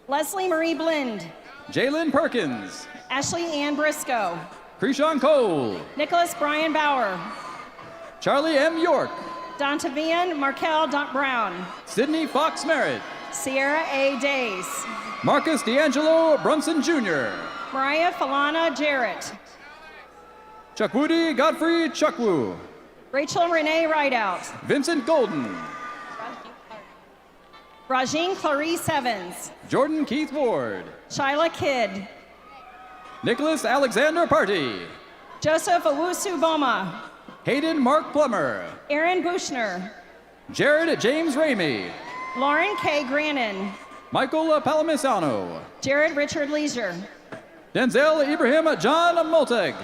Speaker 3: Leslie Marie Blind.
Speaker 1: Jalen Perkins.
Speaker 3: Ashley Ann Briscoe.
Speaker 1: Krishan Cole.
Speaker 3: Nicholas Brian Bauer.
Speaker 1: Charlie M. York.
Speaker 3: Dontavian Markel Brown.
Speaker 1: Sydney Fox Merritt.
Speaker 3: Sierra A. Days.
Speaker 1: Marcus D'Angelo Brunson Jr.
Speaker 3: Mariah Falana Jarrett.
Speaker 1: Chukwudi Godfrey Chukwu.
Speaker 3: Rachel Renee Rideout.
Speaker 1: Vincent Golden.
Speaker 3: Rajin Clarice Evans.
Speaker 1: Jordan Keith Ward.
Speaker 3: Shyla Kidd.
Speaker 1: Nicholas Alexander Party.
Speaker 3: Joseph Owusu Boma.
Speaker 1: Hayden Mark Plummer.
Speaker 3: Aaron Bushner.
Speaker 1: Jared James Ramey.
Speaker 3: Lauren K. Grannon.
Speaker 1: Michael Palamisano.
Speaker 3: Jared Richard Leisure.
Speaker 1: Denzel Ibrahim John Molteg.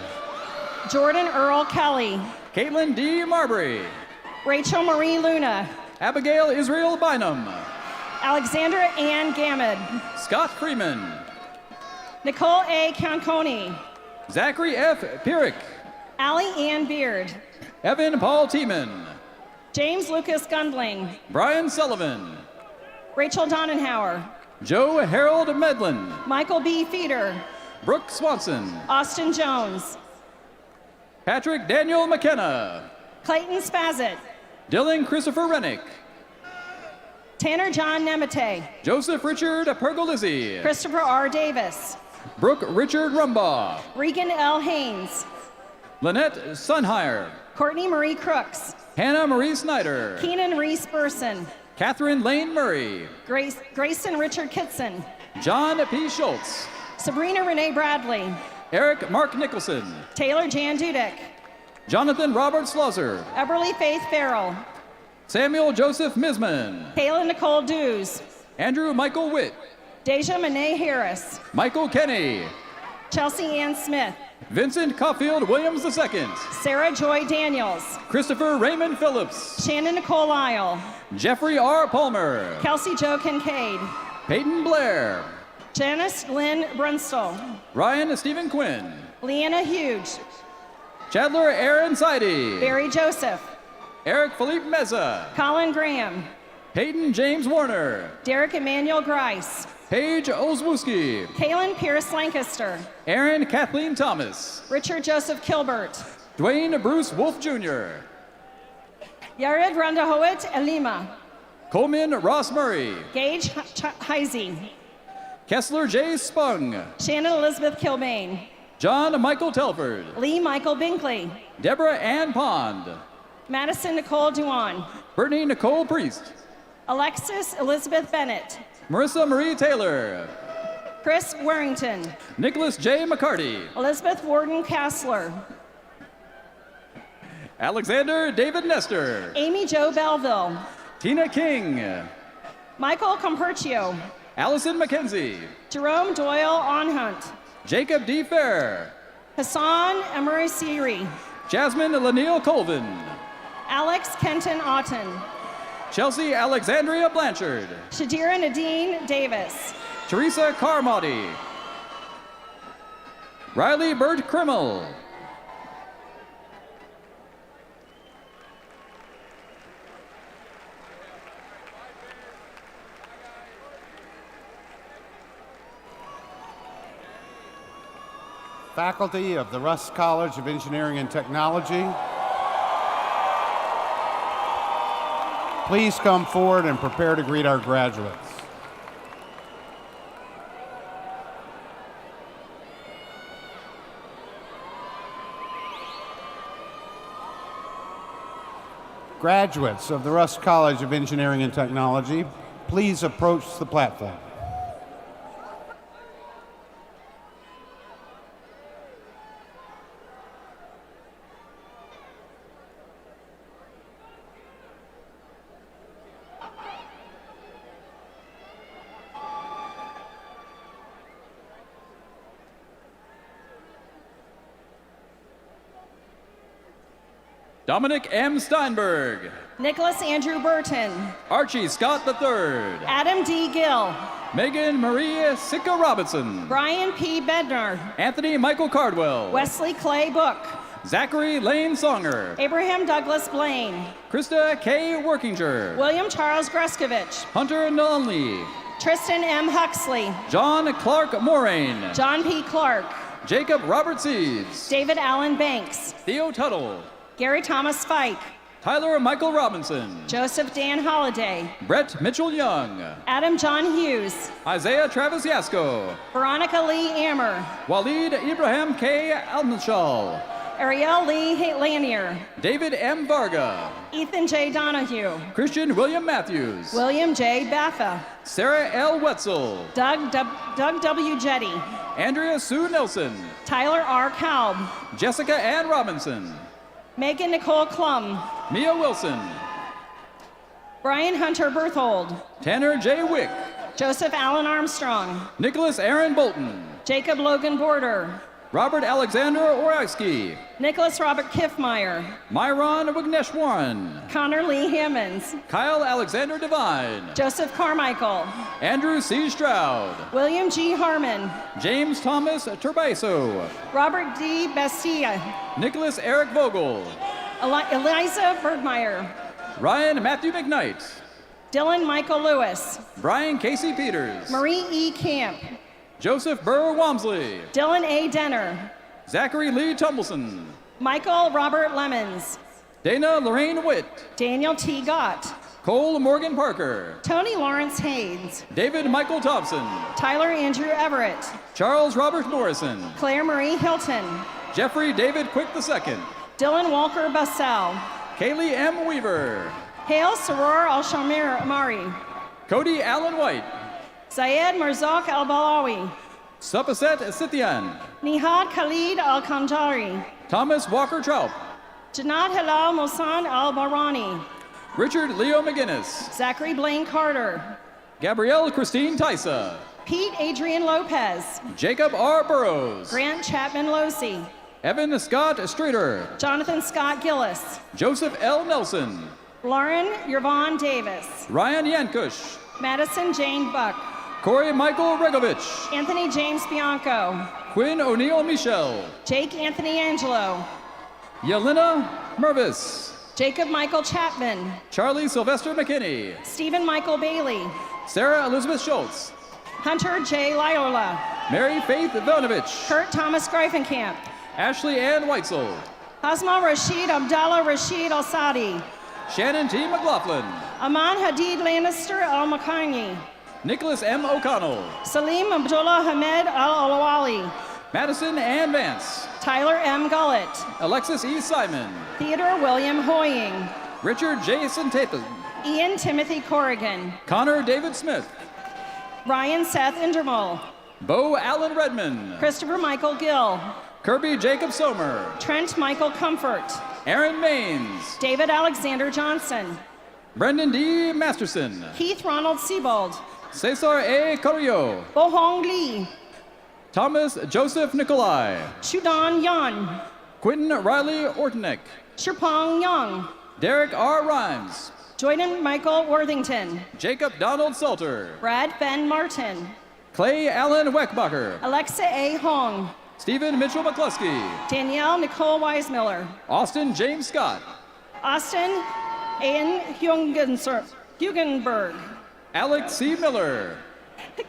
Speaker 3: Jordan Earl Kelly.
Speaker 1: Caitlin D. Marbury.
Speaker 3: Rachel Marie Luna.
Speaker 1: Abigail Israel Bynum.
Speaker 3: Alexandra Ann Gamad.
Speaker 1: Scott Freeman.
Speaker 3: Nicole A. Canconi.
Speaker 1: Zachary F. Pierrick.
Speaker 3: Allie Ann Beard.
Speaker 1: Evan Paul Tiemann.
Speaker 3: James Lucas Gundling.
Speaker 1: Brian Sullivan.
Speaker 3: Rachel Donenhauer.
Speaker 1: Joe Harold Medlin.
Speaker 3: Michael B. Feeder.
Speaker 1: Brooke Swanson.
Speaker 3: Austin Jones.
Speaker 1: Patrick Daniel McKenna.
Speaker 3: Clayton Spazit.
Speaker 1: Dylan Christopher Rennick.
Speaker 3: Tanner John Nemete.
Speaker 1: Joseph Richard Pergolizzi.
Speaker 3: Christopher R. Davis.
Speaker 1: Brooke Richard Rumbaugh.
Speaker 3: Regan L. Haynes.
Speaker 1: Lynette Sunhire.
Speaker 3: Courtney Marie Crooks.
Speaker 1: Hannah Marie Snyder.
Speaker 3: Keenan Reese Burson.
Speaker 1: Catherine Lane Murray.
Speaker 3: Grayson Richard Kitson.
Speaker 1: John P. Schultz.
Speaker 3: Sabrina Renee Bradley.
Speaker 1: Eric Mark Nicholson.
Speaker 3: Taylor Jan Dudek.
Speaker 1: Jonathan Robert Slauser.
Speaker 3: Eberly Faith Farrell.
Speaker 1: Samuel Joseph Misman.
Speaker 3: Kayla Nicole Dews.
Speaker 1: Andrew Michael Witt.
Speaker 3: Deja Monet Harris.
Speaker 1: Michael Kenny.
Speaker 3: Chelsea Ann Smith.
Speaker 1: Vincent Caulfield Williams II.
Speaker 3: Sarah Joy Daniels.
Speaker 1: Christopher Raymond Phillips.
Speaker 3: Shannon Nicole Lyle.
Speaker 1: Jeffrey R. Palmer.
Speaker 3: Kelsey Jo Kincaid.
Speaker 1: Peyton Blair.
Speaker 3: Janice Lynn Brunstall.
Speaker 1: Ryan Stephen Quinn.
Speaker 3: Leanna Huge.
Speaker 1: Chandler Aaron Seide.
Speaker 3: Barry Joseph.
Speaker 1: Eric Philippe Meza.
Speaker 3: Colin Graham.
Speaker 1: Peyton James Warner.
Speaker 3: Derek Emmanuel Grice.
Speaker 1: Paige Olszewski.
Speaker 3: Kaylin Pierce Lancaster.
Speaker 1: Aaron Kathleen Thomas.
Speaker 3: Richard Joseph Kilbert.
Speaker 1: Dwayne Bruce Wolf Jr.
Speaker 3: Yared Randahoet Elima.
Speaker 1: Coleman Ross Murray.
Speaker 3: Gage Heisey.
Speaker 1: Kessler J. Spung.
Speaker 3: Shannon Elizabeth Kilbane.
Speaker 1: John Michael Telford.
Speaker 3: Lee Michael Binkley.
Speaker 1: Deborah Ann Pond.
Speaker 3: Madison Nicole Duan.
Speaker 1: Brittany Nicole Priest.
Speaker 3: Alexis Elizabeth Bennett.
Speaker 1: Marissa Marie Taylor.
Speaker 3: Chris Warrington.
Speaker 1: Nicholas J. McCarty.
Speaker 3: Elizabeth Warden Kassler.
Speaker 1: Alexander David Nestor.
Speaker 3: Amy Jo Belleville.
Speaker 1: Tina King.
Speaker 3: Michael Compercio.
Speaker 1: Allison McKenzie.
Speaker 3: Jerome Doyle Onhunt.
Speaker 1: Jacob D. Fair.
Speaker 3: Hassan Emery Siri.
Speaker 1: Jasmine Laniel Colvin.
Speaker 3: Alex Kenton Otten.
Speaker 1: Chelsea Alexandria Blanchard.
Speaker 3: Shadira Nadine Davis.
Speaker 1: Teresa Carmotti. Riley Burt Krimmel.
Speaker 10: Faculty of the Russ College of Engineering and Technology, please come forward and prepare to greet our graduates. Graduates of the Russ College of Engineering and Technology, please approach the platform.
Speaker 1: Dominic M. Steinberg.
Speaker 3: Nicholas Andrew Burton.
Speaker 1: Archie Scott III.
Speaker 3: Adam D. Gill.
Speaker 1: Megan Marie Sicka Robinson.
Speaker 3: Brian P. Bednar.
Speaker 1: Anthony Michael Cardwell.
Speaker 3: Wesley Clay Book.
Speaker 1: Zachary Lane Songer.
Speaker 3: Abraham Douglas Blaine.
Speaker 1: Krista K. Workinger.
Speaker 3: William Charles Greskovich.
Speaker 1: Hunter Nunley.
Speaker 3: Tristan M. Huxley.
Speaker 1: John Clark Moraine.
Speaker 3: John P. Clark.
Speaker 1: Jacob Robert Seeds.
Speaker 3: David Allen Banks.
Speaker 1: Theo Tuttle.
Speaker 3: Gary Thomas Fike.
Speaker 1: Tyler Michael Robinson.
Speaker 3: Joseph Dan Holliday.
Speaker 1: Brett Mitchell Young.
Speaker 3: Adam John Hughes.
Speaker 1: Isaiah Travis Yasko.
Speaker 3: Veronica Lee Ammer.
Speaker 1: Waleed Ibrahim K. Almanshal.
Speaker 3: Ariel Lee Lanier.
Speaker 1: David M. Varga.
Speaker 3: Ethan J. Donahue.
Speaker 1: Christian William Matthews.
Speaker 3: William J. Baffa.
Speaker 1: Sarah L. Wetzel.
Speaker 3: Doug W. Jetty.
Speaker 1: Andrea Sue Nelson.
Speaker 3: Tyler R. Kalb.
Speaker 1: Jessica Ann Robinson.
Speaker 3: Megan Nicole Klum.
Speaker 1: Mia Wilson.
Speaker 3: Brian Hunter Berthold.
Speaker 1: Tanner J. Wick.
Speaker 3: Joseph Allen Armstrong.
Speaker 1: Nicholas Aaron Bolton.
Speaker 3: Jacob Logan Border.
Speaker 1: Robert Alexander Orowski.
Speaker 3: Nicholas Robert Kiffmeyer.
Speaker 1: Myron Wigneshwaran.
Speaker 3: Connor Lee Hammonds.
Speaker 1: Kyle Alexander Devine.
Speaker 3: Joseph Carmichael.
Speaker 1: Andrew C. Stroud.
Speaker 3: William G. Harmon.
Speaker 1: James Thomas Turbaiso.
Speaker 3: Robert D. Bastilla.
Speaker 1: Nicholas Eric Vogel.
Speaker 3: Eliza Bergmeyer.
Speaker 1: Ryan Matthew McKnight.
Speaker 3: Dylan Michael Lewis.
Speaker 1: Brian Casey Peters.
Speaker 3: Marie E. Camp.
Speaker 1: Joseph Burr Wamsley.
Speaker 3: Dylan A. Denner.
Speaker 1: Zachary Lee Tumbleson.
Speaker 3: Michael Robert Lemons.
Speaker 1: Dana Lorraine Witt.
Speaker 3: Daniel T. Gott.
Speaker 1: Cole Morgan Parker.
Speaker 3: Tony Lawrence Haynes.
Speaker 1: David Michael Thompson.
Speaker 3: Tyler Andrew Everett.
Speaker 1: Charles Robert Morrison.
Speaker 3: Claire Marie Hilton.
Speaker 1: Jeffrey David Quick II.
Speaker 3: Dylan Walker Bassell.
Speaker 1: Kaylee M. Weaver.
Speaker 3: Hale Saror Al-Shamir Amari.
Speaker 1: Cody Allen White.
Speaker 3: Zayed Marzak Al-Balawi.
Speaker 1: Supaset Sithian.
Speaker 3: Nihad Khalid Al-Khanjari.
Speaker 1: Thomas Walker Troup.
Speaker 3: Janat Hilal Mosan Al-Barani.
Speaker 1: Richard Leo McGinnis.
Speaker 3: Zachary Blaine Carter.
Speaker 1: Gabrielle Christine Tysa.
Speaker 3: Pete Adrian Lopez.
Speaker 1: Jacob R. Burrows.
Speaker 3: Grant Chapman Losey.
Speaker 1: Evan Scott Streeter.
Speaker 3: Jonathan Scott Gillis.
Speaker 1: Joseph L. Nelson.
Speaker 3: Lauren Yvonne Davis.
Speaker 1: Ryan Yankush.
Speaker 3: Madison Jane Buck.
Speaker 1: Corey Michael Regovich.
Speaker 3: Anthony James Bianco.
Speaker 1: Quinn O'Neill Michelle.
Speaker 3: Jake Anthony Angelo.
Speaker 1: Yelena Mervis.
Speaker 3: Jacob Michael Chapman.
Speaker 1: Charlie Sylvester McKinney.
Speaker 3: Stephen Michael Bailey.
Speaker 1: Sarah Elizabeth Schultz.
Speaker 3: Hunter J. Lyola.
Speaker 1: Mary Faith Ivanovich.
Speaker 3: Kurt Thomas Greifenkamp.
Speaker 1: Ashley Ann Weitzel.
Speaker 3: Hazma Rashid Abdallah Rashid Al-Sadi.
Speaker 1: Shannon T. McLaughlin.
Speaker 3: Aman Hadid Lannister Al-Makani.
Speaker 1: Nicholas M. O'Connell.
Speaker 3: Salim Abdullah Hamed Al-Alawali.
Speaker 1: Madison Ann Vance.
Speaker 3: Tyler M. Gullett.
Speaker 1: Alexis E. Simon.
Speaker 3: Theodore William Hoying.
Speaker 1: Richard Jason Tatham.
Speaker 3: Ian Timothy Corrigan.
Speaker 1: Connor David Smith.
Speaker 3: Ryan Seth Indermal.
Speaker 1: Bo Allen Redman.
Speaker 3: Christopher Michael Gill.
Speaker 1: Kirby Jacob Somer.
Speaker 3: Trent Michael Comfort.
Speaker 1: Aaron Maines.
Speaker 3: David Alexander Johnson.
Speaker 1: Brendan D. Masterson.
Speaker 3: Keith Ronald Siebold.
Speaker 1: Cesar A. Carrillo.
Speaker 3: Bohong Lee.
Speaker 1: Thomas Joseph Nikolai.
Speaker 3: Shudan Yan.
Speaker 1: Quentin Riley Ortnick.
Speaker 3: Shirpong Young.
Speaker 1: Derek R. Rhymes.
Speaker 3: Jordan Michael Worthington.
Speaker 1: Jacob Donald Salter.
Speaker 3: Brad Ben Martin.
Speaker 1: Clay Allen Weckbacher.
Speaker 3: Alexa A. Hong.
Speaker 1: Stephen Mitchell McCluskey.
Speaker 3: Danielle Nicole Weismiller.
Speaker 1: Austin James Scott.
Speaker 3: Austin Ian Hugenberg.
Speaker 1: Alex C. Miller.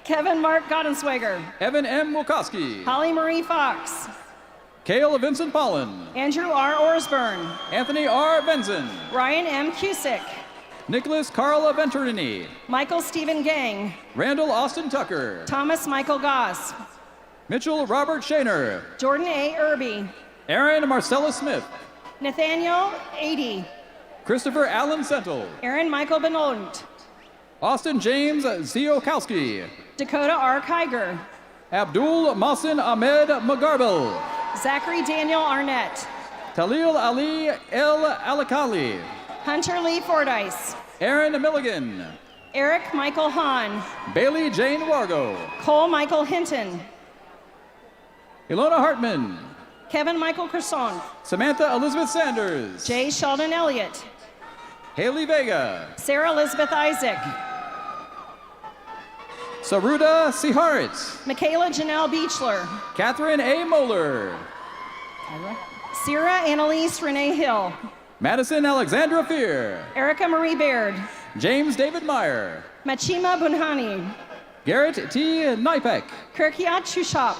Speaker 3: Kevin Mark Gottenswager.
Speaker 1: Evan M. Wilkowski.
Speaker 3: Holly Marie Fox.
Speaker 1: Cale Vincent Pollen.
Speaker 3: Andrew R. Orsburn.
Speaker 1: Anthony R. Benson.
Speaker 3: Ryan M. Cusick.
Speaker 1: Nicholas Carl Venturini.
Speaker 3: Michael Stephen Gang.
Speaker 1: Randall Austin Tucker.
Speaker 3: Thomas Michael Goss.
Speaker 1: Mitchell Robert Shaner.
Speaker 3: Jordan A. Irby.
Speaker 1: Aaron Marcella Smith.
Speaker 3: Nathaniel Ady.
Speaker 1: Christopher Allen Sentel.
Speaker 3: Aaron Michael Benoit.
Speaker 1: Austin James Ziokowski.
Speaker 3: Dakota R. Kiger.
Speaker 1: Abdul Mohsin Ahmed Magarbel.
Speaker 3: Zachary Daniel Arnett.
Speaker 1: Talil Ali El Alakali.
Speaker 3: Hunter Lee Fordyce.
Speaker 1: Aaron Milligan.
Speaker 3: Eric Michael Hahn.
Speaker 1: Bailey Jane Wargo.
Speaker 3: Cole Michael Hinton.
Speaker 1: Ilona Hartman.
Speaker 3: Kevin Michael Croissant.
Speaker 1: Samantha Elizabeth Sanders.
Speaker 3: Jay Sheldon Elliott.
Speaker 1: Haley Vega.
Speaker 3: Sarah Elizabeth Isaac.
Speaker 1: Saruda Siharit.
Speaker 3: Michaela Janelle Beechler.
Speaker 1: Catherine A. Moeller.
Speaker 3: Sierra Annalise Renee Hill.
Speaker 1: Madison Alexandra Fear.
Speaker 3: Erica Marie Baird.
Speaker 1: James David Meyer.
Speaker 3: Machima Bunhani.
Speaker 1: Garrett T. Nipek.
Speaker 3: Kirkiat Shushap.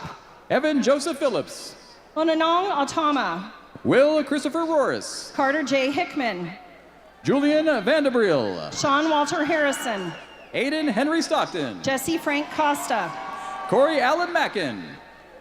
Speaker 1: Evan Joseph Phillips.
Speaker 3: Onanong Otama.
Speaker 1: Will Christopher Roris.
Speaker 3: Carter J. Hickman.
Speaker 1: Julian Vanderbriel.
Speaker 3: Sean Walter Harrison.
Speaker 1: Aiden Henry Stockton.
Speaker 3: Jesse Frank Costa.
Speaker 1: Corey Allen Mackin.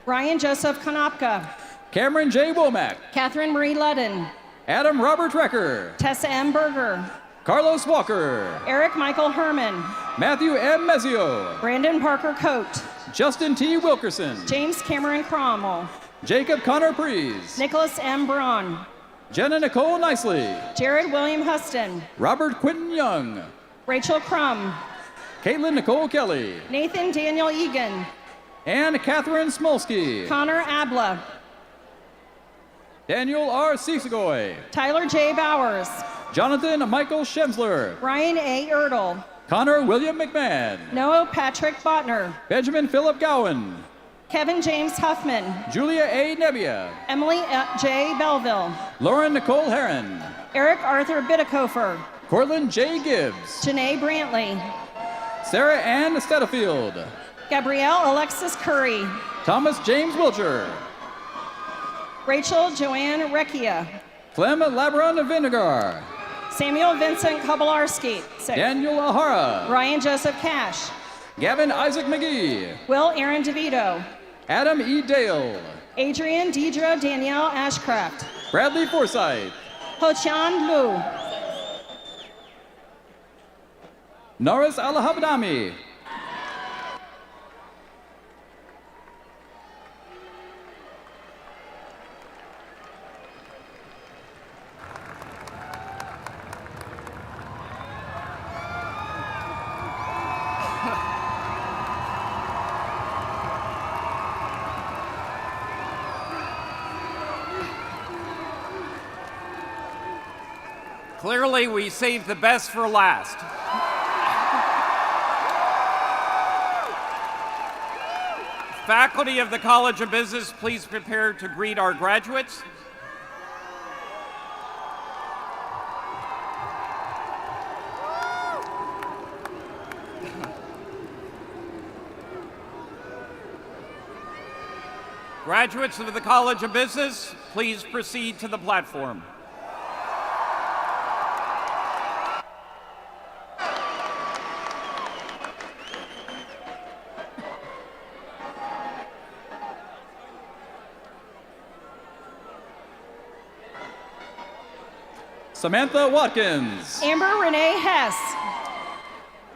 Speaker 3: Ryan Joseph Konopka.
Speaker 1: Cameron J. Womack.
Speaker 3: Catherine Marie Ludden.
Speaker 1: Adam Robert Recker.
Speaker 3: Tessa M. Berger.
Speaker 1: Carlos Walker.
Speaker 3: Eric Michael Herman.
Speaker 1: Matthew M. Mezio.
Speaker 3: Brandon Parker Coate.
Speaker 1: Justin T. Wilkerson.
Speaker 3: James Cameron Cromwell.
Speaker 1: Jacob Connor Prees.
Speaker 3: Nicholas M. Braun.
Speaker 1: Jenna Nicole Nicely.
Speaker 3: Jared William Huston.
Speaker 1: Robert Quinton Young.
Speaker 3: Rachel Crum.
Speaker 1: Caitlin Nicole Kelly.
Speaker 3: Nathan Daniel Egan.
Speaker 1: And Catherine Smolsky.
Speaker 3: Connor Abla.
Speaker 1: Daniel R. Cisagoy.
Speaker 3: Tyler J. Bowers.
Speaker 1: Jonathan Michael Schemsler.
Speaker 3: Ryan A. Erdl.
Speaker 1: Connor William McMahon.
Speaker 3: Noah Patrick Botner.
Speaker 1: Benjamin Philip Gowan.
Speaker 3: Kevin James Huffman.
Speaker 1: Julia A. Nebbia.
Speaker 3: Emily J. Belleville.
Speaker 1: Lauren Nicole Herron.
Speaker 3: Eric Arthur Bittakofer.
Speaker 1: Cortland J. Gibbs.
Speaker 3: Janae Brantley.
Speaker 1: Sarah Ann Stedefield.
Speaker 3: Gabrielle Alexis Curry.
Speaker 1: Thomas James Wilcher.
Speaker 3: Rachel Joanne Recchia.
Speaker 1: Clem Labron Vinegar.
Speaker 3: Samuel Vincent Kobalarski.
Speaker 1: Daniel Ahara.
Speaker 3: Ryan Joseph Cash.
Speaker 1: Gavin Isaac McGee.
Speaker 3: Will Aaron DeVito.
Speaker 1: Adam E. Dale.
Speaker 3: Adrian Deidre Danielle Ashcraft.
Speaker 1: Bradley Forsyth.
Speaker 3: Ho-Chan Lu.
Speaker 1: Norris Al-Habdami.
Speaker 11: Clearly, we saved the best for last. Faculty of the College of Business, please prepare to greet our graduates. Graduates of the College of Business, please proceed to the platform.
Speaker 1: Samantha Watkins.
Speaker 3: Amber Renee Hess.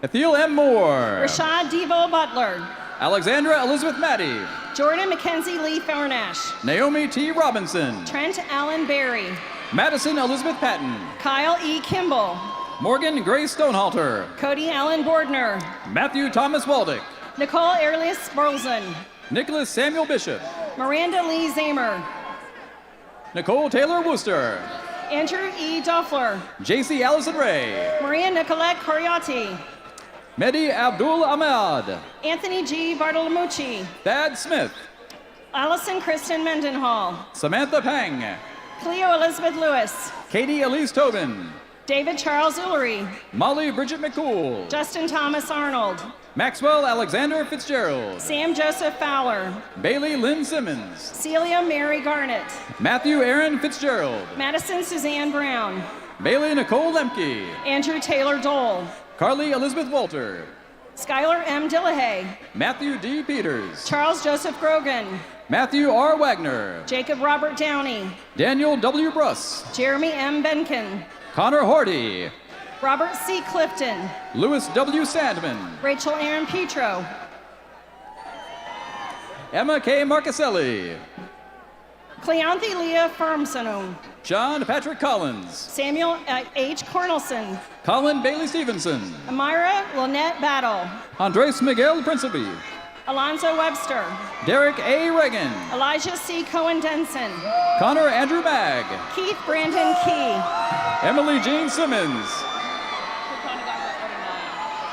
Speaker 1: Ethel M. Moore.
Speaker 3: Rashad Devo Butler.
Speaker 1: Alexandra Elizabeth Matty.
Speaker 3: Jordan Mackenzie Lee Farnash.
Speaker 1: Naomi T. Robinson.
Speaker 3: Trent Allen Berry.
Speaker 1: Madison Elizabeth Patton.
Speaker 3: Kyle E. Kimball.
Speaker 1: Morgan Grace Stonehalter.
Speaker 3: Cody Allen Bordner.
Speaker 1: Matthew Thomas Waldick.
Speaker 3: Nicole Erlius Burleson.
Speaker 1: Nicholas Samuel Bishop.
Speaker 3: Miranda Lee Zamer.
Speaker 1: Nicole Taylor Wooster.
Speaker 3: Andrew E. Duffler.
Speaker 1: JC Allison Ray.
Speaker 3: Maria Nicolette Coriati.
Speaker 1: Mehdi Abdul Ahmad.
Speaker 3: Anthony G. Bartolomucci.
Speaker 1: Thad Smith.
Speaker 3: Allison Kristen Mendenhall.
Speaker 1: Samantha Pang.
Speaker 3: Cleo Elizabeth Lewis.
Speaker 1: Katie Elise Tobin.
Speaker 3: David Charles Ullery.
Speaker 1: Molly Bridget McCool.
Speaker 3: Justin Thomas Arnold.
Speaker 1: Maxwell Alexander Fitzgerald.
Speaker 3: Sam Joseph Fowler.
Speaker 1: Bailey Lynn Simmons.
Speaker 3: Celia Mary Garnett.
Speaker 1: Matthew Aaron Fitzgerald.
Speaker 3: Madison Suzanne Brown.
Speaker 1: Bailey Nicole Lemke.
Speaker 3: Andrew Taylor Dole.
Speaker 1: Carly Elizabeth Walter.
Speaker 3: Skylar M. Dillahay.
Speaker 1: Matthew D. Peters.
Speaker 3: Charles Joseph Grogan.
Speaker 1: Matthew R. Wagner.
Speaker 3: Jacob Robert Downey.
Speaker 1: Daniel W. Bruss.
Speaker 3: Jeremy M. Benkin.
Speaker 1: Connor Horty.
Speaker 3: Robert C. Clifton.
Speaker 1: Louis W. Sandman.
Speaker 3: Rachel Aaron Petro.
Speaker 1: Emma K. Marcaselli.
Speaker 3: Cleanthe Leah Firmson.
Speaker 1: John Patrick Collins.
Speaker 3: Samuel H. Cornelson.
Speaker 1: Colin Bailey Stevenson.
Speaker 3: Amira Lynette Battle.
Speaker 1: Andres Miguel Principe.
Speaker 3: Alonzo Webster.
Speaker 1: Derek A. Reagan.
Speaker 3: Elijah C. Cohen Denson.
Speaker 1: Connor Andrew Magg.
Speaker 3: Keith Brandon Key.
Speaker 1: Emily Jean Simmons.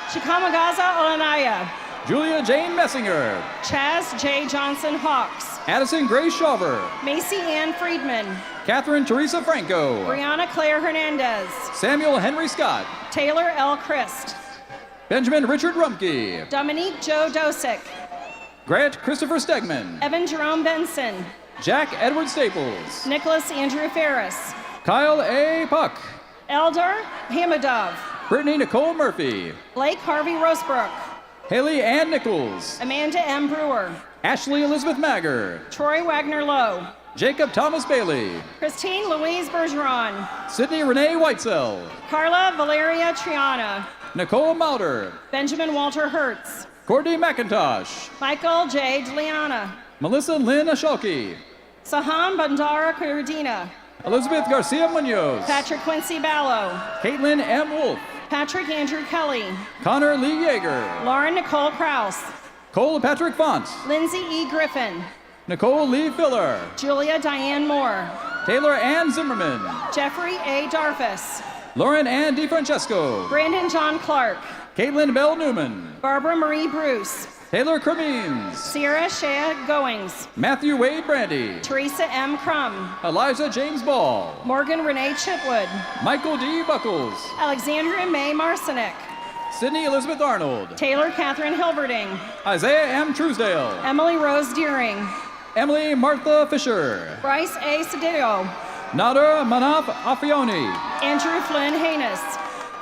Speaker 3: Shikamagaza Olanaya.
Speaker 1: Julia Jane Messinger.
Speaker 3: Chaz J. Johnson Hawks.
Speaker 1: Addison Grace Shaver.
Speaker 3: Macy Ann Friedman.
Speaker 1: Catherine Teresa Franco.
Speaker 3: Brianna Claire Hernandez.
Speaker 1: Samuel Henry Scott.
Speaker 3: Taylor L. Christ.
Speaker 1: Benjamin Richard Rumke.
Speaker 3: Dominique Joe Dosick.
Speaker 1: Grant Christopher Stegman.
Speaker 3: Evan Jerome Benson.
Speaker 1: Jack Edward Staples.
Speaker 3: Nicholas Andrew Ferris.
Speaker 1: Kyle A. Puck.
Speaker 3: Elder Hamadov.
Speaker 1: Brittany Nicole Murphy.
Speaker 3: Blake Harvey Rosebrook.
Speaker 1: Haley Ann Nichols.
Speaker 3: Amanda M. Brewer.
Speaker 1: Ashley Elizabeth Magger.
Speaker 3: Troy Wagner Lowe.
Speaker 1: Jacob Thomas Bailey.
Speaker 3: Christine Louise Bergeron.
Speaker 1: Sydney Renee Whitesell.
Speaker 3: Carla Valeria Triana.
Speaker 1: Nicole Mauder.
Speaker 3: Benjamin Walter Hertz.
Speaker 1: Courtney McIntosh.
Speaker 3: Michael J. DeLeana.
Speaker 1: Melissa Lynn Ashoki.
Speaker 3: Saham Bandara Kurdina.
Speaker 1: Elizabeth Garcia Munoz.
Speaker 3: Patrick Quincy Ballo.
Speaker 1: Caitlin M. Wolf.
Speaker 3: Patrick Andrew Kelly.
Speaker 1: Connor Lee Yeager.
Speaker 3: Lauren Nicole Kraus.
Speaker 1: Cole Patrick Font.
Speaker 3: Lindsay E. Griffin.
Speaker 1: Nicole Lee Filler.
Speaker 3: Julia Diane Moore.
Speaker 1: Taylor Ann Zimmerman.
Speaker 3: Jeffrey A. Darfus.
Speaker 1: Lauren Ann DiFrancesco.
Speaker 3: Brandon John Clark.
Speaker 1: Caitlin Bell Newman.
Speaker 3: Barbara Marie Bruce.
Speaker 1: Taylor Cremines.
Speaker 3: Sierra Shea Goings.
Speaker 1: Matthew Wade Brandy.
Speaker 3: Teresa M. Crum.
Speaker 1: Eliza James Ball.
Speaker 3: Morgan Renee Chitwood.
Speaker 1: Michael D. Buckles.
Speaker 3: Alexandria May Marcinek.
Speaker 1: Sydney Elizabeth Arnold.
Speaker 3: Taylor Catherine Hilverding.
Speaker 1: Isaiah M. Truesdale.
Speaker 3: Emily Rose Deering.
Speaker 1: Emily Martha Fisher.
Speaker 3: Bryce A. Cedillo.
Speaker 1: Nader Manaf Afioni.
Speaker 3: Andrew Flynn Haynes.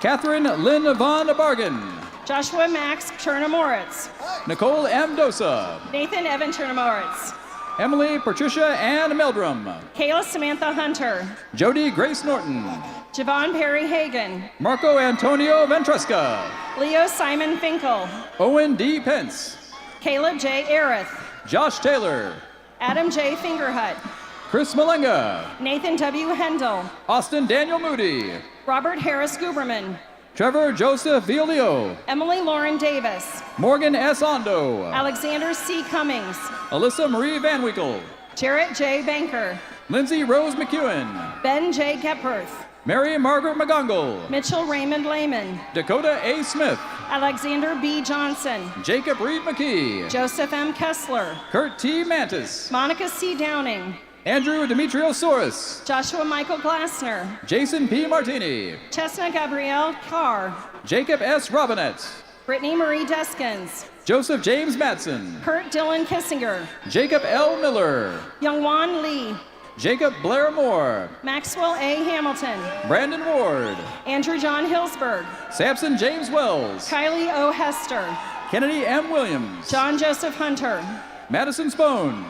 Speaker 1: Catherine Lynn Von Bargan.
Speaker 3: Joshua Max Chernamoritz.
Speaker 1: Nicole M. Dosa.
Speaker 3: Nathan Evan Chernamoritz.
Speaker 1: Emily Patricia Ann Meldrum.
Speaker 3: Kayla Samantha Hunter.
Speaker 1: Jody Grace Norton.
Speaker 3: Javon Perry Hagan.
Speaker 1: Marco Antonio Ventresca.
Speaker 3: Leo Simon Finkel.
Speaker 1: Owen D. Pence.
Speaker 3: Caleb J. Arith.
Speaker 1: Josh Taylor.
Speaker 3: Adam J. Fingerhut.
Speaker 1: Chris Malenga.
Speaker 3: Nathan W. Hendel.
Speaker 1: Austin Daniel Moody.
Speaker 3: Robert Harris Guberman.
Speaker 1: Trevor Joseph Violio.
Speaker 3: Emily Lauren Davis.
Speaker 1: Morgan S. Ondo.
Speaker 3: Alexander C. Cummings.
Speaker 1: Alyssa Marie Van Winkle.
Speaker 3: Jarrett J. Banker.
Speaker 1: Lindsay Rose McEwen.
Speaker 3: Ben J. Gepworth.
Speaker 1: Mary Margaret McGongle.
Speaker 3: Mitchell Raymond Lehman.
Speaker 1: Dakota A. Smith.
Speaker 3: Alexander B. Johnson.
Speaker 1: Jacob Reed McKee.
Speaker 3: Joseph M. Kessler.
Speaker 1: Kurt T. Mantis.
Speaker 3: Monica C. Downing.
Speaker 1: Andrew Demetriosaurus.
Speaker 3: Joshua Michael Glassner.
Speaker 1: Jason P. Martini.
Speaker 3: Chestnut Gabrielle Carr.
Speaker 1: Jacob S. Robinette.
Speaker 3: Brittany Marie Deskins.
Speaker 1: Joseph James Madsen.
Speaker 3: Kurt Dylan Kissinger.
Speaker 8: Jacob L. Miller.
Speaker 3: Youngwan Lee.
Speaker 8: Jacob Blair Moore.
Speaker 3: Maxwell A. Hamilton.
Speaker 8: Brandon Ward.
Speaker 3: Andrew John Hillsberg.
Speaker 8: Samson James Wells.
Speaker 3: Kylie O. Hester.
Speaker 8: Kennedy M. Williams.
Speaker 3: John Joseph Hunter.
Speaker 8: Madison Spohn.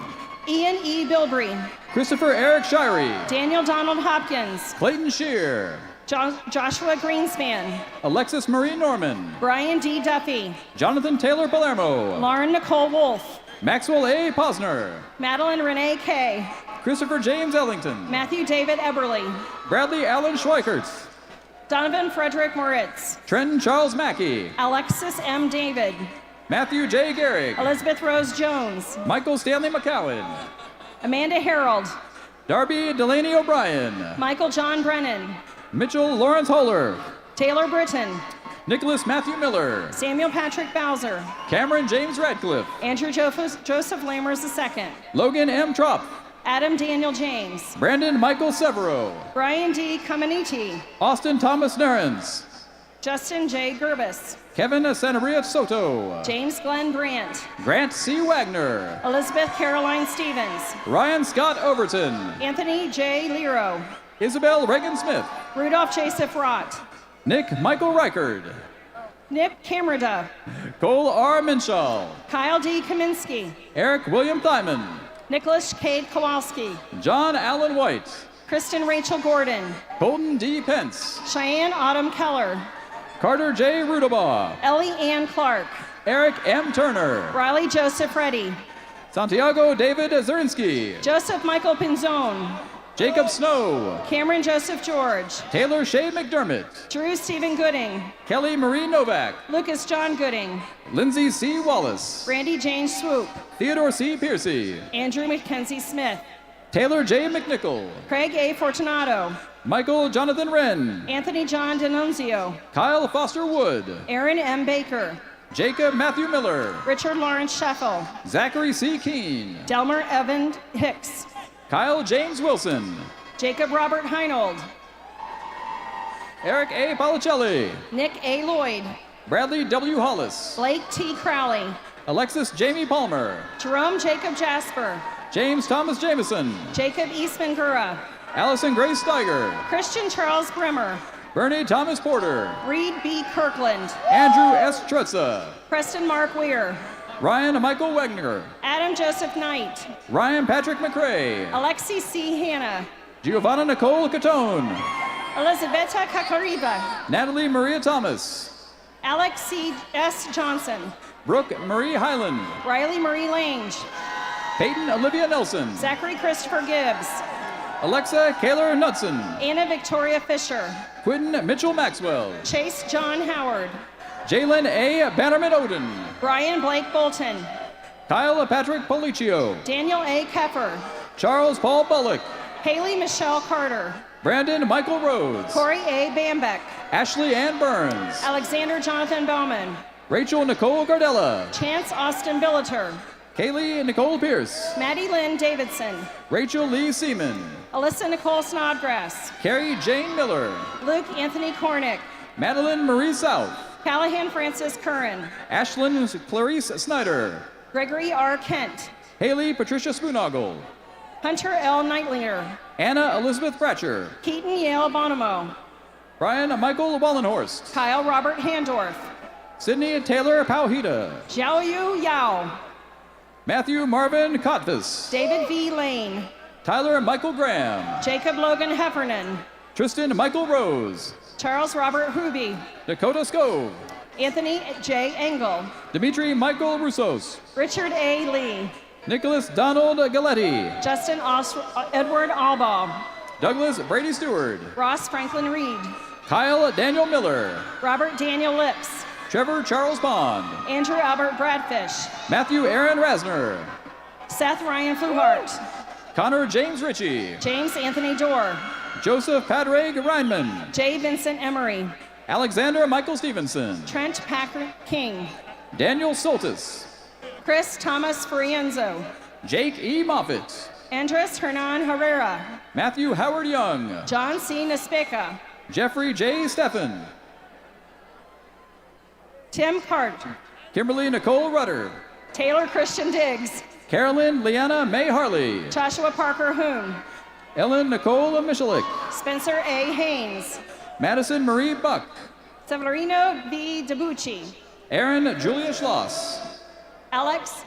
Speaker 3: Ian E. Bilbrey.
Speaker 1: Christopher Eric Shirey.
Speaker 3: Daniel Donald Hopkins.
Speaker 1: Clayton Shear.
Speaker 3: Joshua Greenspan.
Speaker 1: Alexis Marie Norman.
Speaker 3: Brian D. Duffy.
Speaker 1: Jonathan Taylor Palermo.
Speaker 3: Lauren Nicole Wolf.
Speaker 1: Maxwell A. Posner.
Speaker 3: Madeline Renee Kay.
Speaker 1: Christopher James Ellington.
Speaker 3: Matthew David Eberly.
Speaker 1: Bradley Allen Schweikert.
Speaker 3: Donovan Frederick Moritz.
Speaker 1: Trenton Charles Mackey.
Speaker 3: Alexis M. David.
Speaker 1: Matthew J. Garrick.
Speaker 3: Elizabeth Rose Jones.
Speaker 1: Michael Stanley McCowan.
Speaker 3: Amanda Harold.
Speaker 1: Darby Delaney O'Brien.
Speaker 3: Michael John Brennan.
Speaker 1: Mitchell Lawrence Holler.
Speaker 3: Taylor Britton.
Speaker 1: Nicholas Matthew Miller.
Speaker 3: Samuel Patrick Bowser.
Speaker 1: Cameron James Radcliffe.
Speaker 3: Andrew Joseph Lammers II.
Speaker 1: Logan M. Trop.
Speaker 3: Adam Daniel James.
Speaker 1: Brandon Michael Severo.
Speaker 3: Brian D. Caminiti.
Speaker 1: Austin Thomas Narens.
Speaker 3: Justin J. Gerbis.
Speaker 1: Kevin Sanabria Soto.
Speaker 3: James Glenn Brandt.
Speaker 1: Grant C. Wagner.
Speaker 3: Elizabeth Caroline Stevens.
Speaker 1: Ryan Scott Overton.
Speaker 3: Anthony J. Lero.
Speaker 1: Isabel Reagan Smith.
Speaker 3: Rudolph Joseph Rott.
Speaker 1: Nick Michael Reichard.
Speaker 3: Nick Camerda.
Speaker 1: Cole R. Minshall.
Speaker 3: Kyle D. Kaminsky.
Speaker 1: Eric William Thyman.
Speaker 3: Nicholas Cade Kowalski.
Speaker 1: John Allen White.
Speaker 3: Kristen Rachel Gordon.
Speaker 1: Colton D. Pence.
Speaker 3: Cheyenne Autumn Keller.
Speaker 1: Carter J. Rudabaugh.
Speaker 3: Ellie Ann Clark.
Speaker 1: Eric M. Turner.
Speaker 3: Riley Joseph Reddy.
Speaker 1: Santiago David Zerinsky.
Speaker 3: Joseph Michael Pinzone.
Speaker 1: Jacob Snow.
Speaker 3: Cameron Joseph George.
Speaker 1: Taylor Shea McDermott.
Speaker 3: Drew Stephen Gooding.
Speaker 1: Kelly Marie Novak.
Speaker 3: Lucas John Gooding.
Speaker 1: Lindsay C. Wallace.
Speaker 3: Randy Jane Swoop.
Speaker 1: Theodore C. Piercy.
Speaker 3: Andrew Mackenzie Smith.
Speaker 1: Taylor J. McNichol.
Speaker 3: Craig A. Fortunato.
Speaker 1: Michael Jonathan Wren.
Speaker 3: Anthony John D'Annunzio.
Speaker 1: Kyle Foster Wood.
Speaker 3: Aaron M. Baker.
Speaker 1: Jacob Matthew Miller.
Speaker 3: Richard Lawrence Scheffel.
Speaker 1: Zachary C. Keene.
Speaker 3: Delmer Evan Hicks.
Speaker 1: Kyle James Wilson.
Speaker 3: Jacob Robert Heinold.
Speaker 1: Eric A. Policelli.
Speaker 3: Nick A. Lloyd.
Speaker 1: Bradley W. Hollis.
Speaker 3: Blake T. Crowley.
Speaker 1: Alexis Jamie Palmer.
Speaker 3: Jerome Jacob Jasper.
Speaker 1: James Thomas Jameson.
Speaker 3: Jacob Eastman Gura.
Speaker 1: Allison Grace Steiger.
Speaker 3: Christian Charles Brimmer.
Speaker 1: Bernie Thomas Porter.
Speaker 3: Reed B. Kirkland.
Speaker 1: Andrew S. Trutza.
Speaker 3: Preston Mark Weir.
Speaker 1: Ryan Michael Wagner.
Speaker 3: Adam Joseph Knight.
Speaker 1: Ryan Patrick McRae.
Speaker 3: Alexi C. Hanna.
Speaker 1: Giovanna Nicole Catone.
Speaker 3: Elizabeta Kakariba.
Speaker 1: Natalie Maria Thomas.
Speaker 3: Alex C. S. Johnson.
Speaker 1: Brooke Marie Highland.
Speaker 3: Riley Marie Lange.
Speaker 1: Peyton Olivia Nelson.
Speaker 3: Zachary Christopher Gibbs.
Speaker 1: Alexa Kaylor Knudsen.
Speaker 3: Anna Victoria Fisher.
Speaker 1: Quinton Mitchell Maxwell.
Speaker 3: Chase John Howard.
Speaker 1: Jalen A. Bannerman Oden.
Speaker 3: Brian Blake Bolton.
Speaker 1: Kyle Patrick Policio.
Speaker 3: Daniel A. Keffer.
Speaker 1: Charles Paul Bullock.
Speaker 3: Haley Michelle Carter.
Speaker 1: Brandon Michael Rhodes.
Speaker 3: Corey A. Bambeck.
Speaker 1: Ashley Ann Burns.
Speaker 3: Alexander Jonathan Bowman.
Speaker 1: Rachel Nicole Gardella.
Speaker 3: Chance Austin Billiter.
Speaker 1: Kaylee Nicole Pierce.
Speaker 3: Maddie Lynn Davidson.
Speaker 1: Rachel Lee Seaman.
Speaker 3: Alyssa Nicole Snodgrass.
Speaker 1: Carrie Jane Miller.
Speaker 3: Luke Anthony Cornick.
Speaker 1: Madeline Marie South.
Speaker 3: Callahan Francis Curran.
Speaker 1: Ashlyn Clarice Snyder.
Speaker 3: Gregory R. Kent.
Speaker 1: Haley Patricia Spoonogle.
Speaker 3: Hunter L. Knightlinger.
Speaker 1: Anna Elizabeth Fratcher.
Speaker 3: Keaton Yale Bonomo.
Speaker 1: Brian Michael Wallenhorst.
Speaker 3: Kyle Robert Handorf.
Speaker 1: Sydney Taylor Pauhita.
Speaker 3: Xiaoyu Yao.
Speaker 1: Matthew Marvin Kotvis.
Speaker 3: David V. Lane.
Speaker 1: Tyler Michael Graham.
Speaker 3: Jacob Logan Heffernan.
Speaker 1: Tristan Michael Rose.
Speaker 3: Charles Robert Huby.
Speaker 1: Dakota Scove.
Speaker 3: Anthony J. Engel.
Speaker 1: Dimitri Michael Roussos.
Speaker 3: Richard A. Lee.
Speaker 1: Nicholas Donald Galetti.
Speaker 3: Justin Edward Albaugh.
Speaker 1: Douglas Brady Stewart.
Speaker 3: Ross Franklin Reed.
Speaker 1: Kyle Daniel Miller.
Speaker 3: Robert Daniel Lips.
Speaker 1: Trevor Charles Bond.
Speaker 3: Andrew Albert Bradfish.
Speaker 1: Matthew Aaron Rasner.
Speaker 3: Seth Ryan Fluhart.
Speaker 1: Connor James Ritchie.
Speaker 3: James Anthony Dorr.
Speaker 1: Joseph Padraig Reinman.
Speaker 3: J. Vincent Emery.
Speaker 1: Alexander Michael Stevenson.
Speaker 3: Trent Packer King.
Speaker 1: Daniel Soltis.
Speaker 3: Chris Thomas Farienzo.
Speaker 1: Jake E. Moffitt.
Speaker 3: Andres Hernan Herrera.
Speaker 1: Matthew Howard Young.
Speaker 3: John C. Naspeka.
Speaker 1: Jeffrey J. Steffen.
Speaker 3: Tim Cart.
Speaker 1: Kimberly Nicole Rudder.
Speaker 3: Taylor Christian Diggs.
Speaker 1: Carolyn Leanna May Harley.
Speaker 3: Joshua Parker Hoon.
Speaker 1: Ellen Nicole Michalik.
Speaker 3: Spencer A. Haynes.
Speaker 1: Madison Marie Buck.
Speaker 3: Severino V. DeBucci.
Speaker 1: Aaron Julia Schloss.
Speaker 3: Alex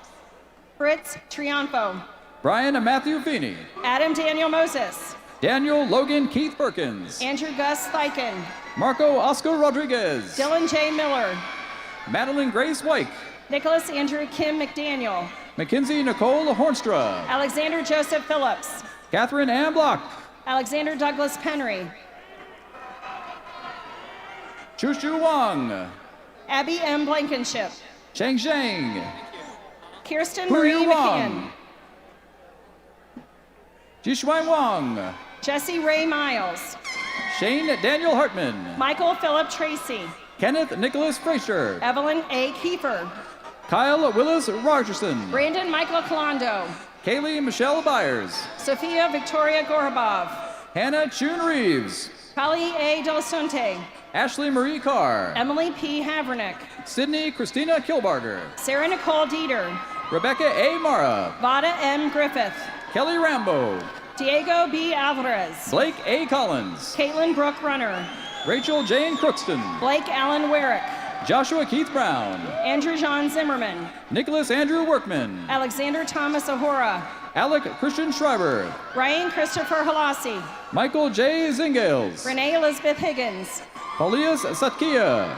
Speaker 3: Fritz Triunfo.
Speaker 1: Brian Matthew Feeney.
Speaker 3: Adam Daniel Moses.
Speaker 1: Daniel Logan Keith Perkins.
Speaker 3: Andrew Gus Theiken.
Speaker 1: Marco Oscar Rodriguez.
Speaker 3: Dylan J. Miller.
Speaker 1: Madeline Grace White.
Speaker 3: Nicholas Andrew Kim McDaniel.
Speaker 1: Mackenzie Nicole Hornstra.
Speaker 3: Alexander Joseph Phillips.
Speaker 1: Catherine Ann Block.
Speaker 3: Alexander Douglas Penry.
Speaker 1: Chushu Wang.
Speaker 3: Abby M. Blankenship.
Speaker 1: Cheng Zhang.
Speaker 3: Kirsten
Speaker 1: Hu
Speaker 3: Marie
Speaker 1: Yu
Speaker 3: McKeon.
Speaker 1: Wang. Jishuan Wang.
Speaker 3: Jesse Ray Miles.
Speaker 1: Shane Daniel Hartman.
Speaker 3: Michael Philip Tracy.
Speaker 1: Kenneth Nicholas Frazier.
Speaker 3: Evelyn A. Kiefer.
Speaker 1: Kyle Willis Rogerson.
Speaker 3: Brandon Michael Colando.
Speaker 1: Kaylee Michelle Byers.
Speaker 3: Sophia Victoria Gorobov.
Speaker 1: Hannah Chun Reeves.
Speaker 3: Kali A. Delasunte.
Speaker 1: Ashley Marie Carr.
Speaker 3: Emily P. Havernick.
Speaker 1: Sydney Christina Kilbarger.
Speaker 3: Sarah Nicole Dieter.
Speaker 1: Rebecca A. Mara.
Speaker 3: Vada M. Griffith.
Speaker 1: Kelly Rambo.
Speaker 3: Diego B. Alvarez.
Speaker 1: Blake A. Collins.
Speaker 3: Caitlin Brooke Runner.
Speaker 1: Rachel Jane Crookston.
Speaker 3: Blake Allen Werrick.
Speaker 1: Joshua Keith Brown.
Speaker 3: Andrew John Zimmerman.
Speaker 1: Nicholas Andrew Workman.
Speaker 3: Alexander Thomas Ahura.
Speaker 1: Alec Christian Schreiber.
Speaker 3: Ryan Christopher Halasi.
Speaker 1: Michael J. Zingales.
Speaker 3: Renee Elizabeth Higgins.
Speaker 1: Paulius Satkia.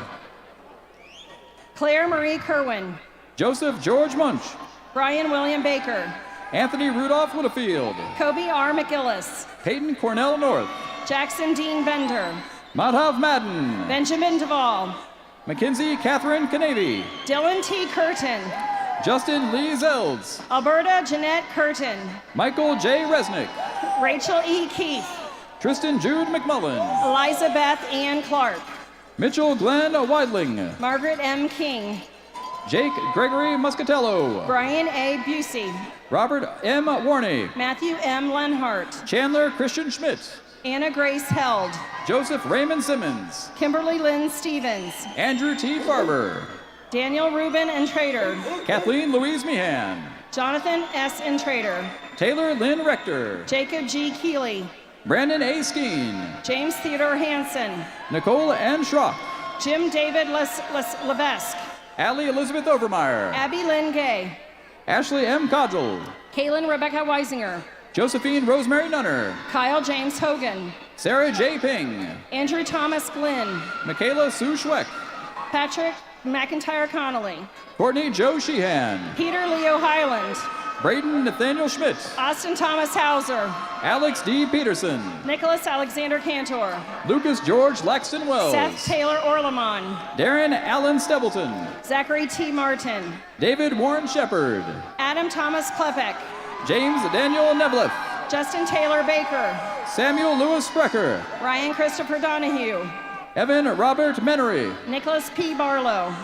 Speaker 3: Claire Marie Kerwin.
Speaker 1: Joseph George Munch.
Speaker 3: Brian William Baker.
Speaker 1: Anthony Rudolph Littlefield.
Speaker 3: Kobe R. McGillis.
Speaker 1: Peyton Cornell North.
Speaker 3: Jackson Dean Bender.
Speaker 1: Madhav Madden.
Speaker 3: Benjamin Duvall.
Speaker 1: Mackenzie Catherine Canavy.
Speaker 3: Dylan T. Curtin.
Speaker 1: Justin Lee Zelds.
Speaker 3: Alberta Jeanette Curtin.
Speaker 1: Michael J. Resnick.
Speaker 3: Rachel E. Keith.
Speaker 1: Tristan Jude McMullen.
Speaker 3: Elizabeth Ann Clark.
Speaker 1: Mitchell Glenn Weidling.
Speaker 3: Margaret M. King.
Speaker 1: Jake Gregory Muscatello.
Speaker 3: Brian A. Busey.
Speaker 1: Robert M. Warney.
Speaker 3: Matthew M. Lenhart.
Speaker 1: Chandler Christian Schmidt.
Speaker 3: Anna Grace Held.
Speaker 1: Joseph Raymond Simmons.
Speaker 3: Kimberly Lynn Stevens.
Speaker 1: Andrew T. Farber.
Speaker 3: Daniel Rubin and Trader.
Speaker 1: Kathleen Louise Meehan.
Speaker 3: Jonathan S. Intrader.
Speaker 1: Taylor Lynn Rector.
Speaker 3: Jacob G. Keeley.
Speaker 1: Brandon A. Skeen.
Speaker 3: James Theodore Hansen.
Speaker 1: Nicole N. Schrock.
Speaker 3: Jim David Levesque.
Speaker 1: Allie Elizabeth Overmeyer.
Speaker 3: Abby Lynn Gay.
Speaker 1: Ashley M. Codgel.
Speaker 3: Kaylin Rebecca Weisinger.
Speaker 1: Josephine Rosemary Nunner.
Speaker 3: Kyle James Hogan.
Speaker 1: Sarah J. Ping.
Speaker 3: Andrew Thomas Glynn.
Speaker 1: Michaela Sue Schweck.
Speaker 3: Patrick McIntyre Connolly.
Speaker 1: Courtney Joe Sheehan.
Speaker 3: Peter Leo Highland.
Speaker 1: Braden Nathaniel Schmidt.
Speaker 3: Austin Thomas Hauser.
Speaker 1: Alex D. Peterson.
Speaker 3: Nicholas Alexander Cantor.
Speaker 1: Lucas George Laxton Wells.
Speaker 3: Seth Taylor Orlemon.
Speaker 1: Darren Allen Stebleton.
Speaker 3: Zachary T. Martin.
Speaker 1: David Warren Shepard.
Speaker 3: Adam Thomas Klepek.
Speaker 1: James Daniel Nevleth.
Speaker 3: Justin Taylor Baker.
Speaker 1: Samuel Lewis Sprecher.
Speaker 3: Ryan Christopher Donahue.
Speaker 1: Evan Robert Menery.
Speaker 3: Nicholas P. Barlow.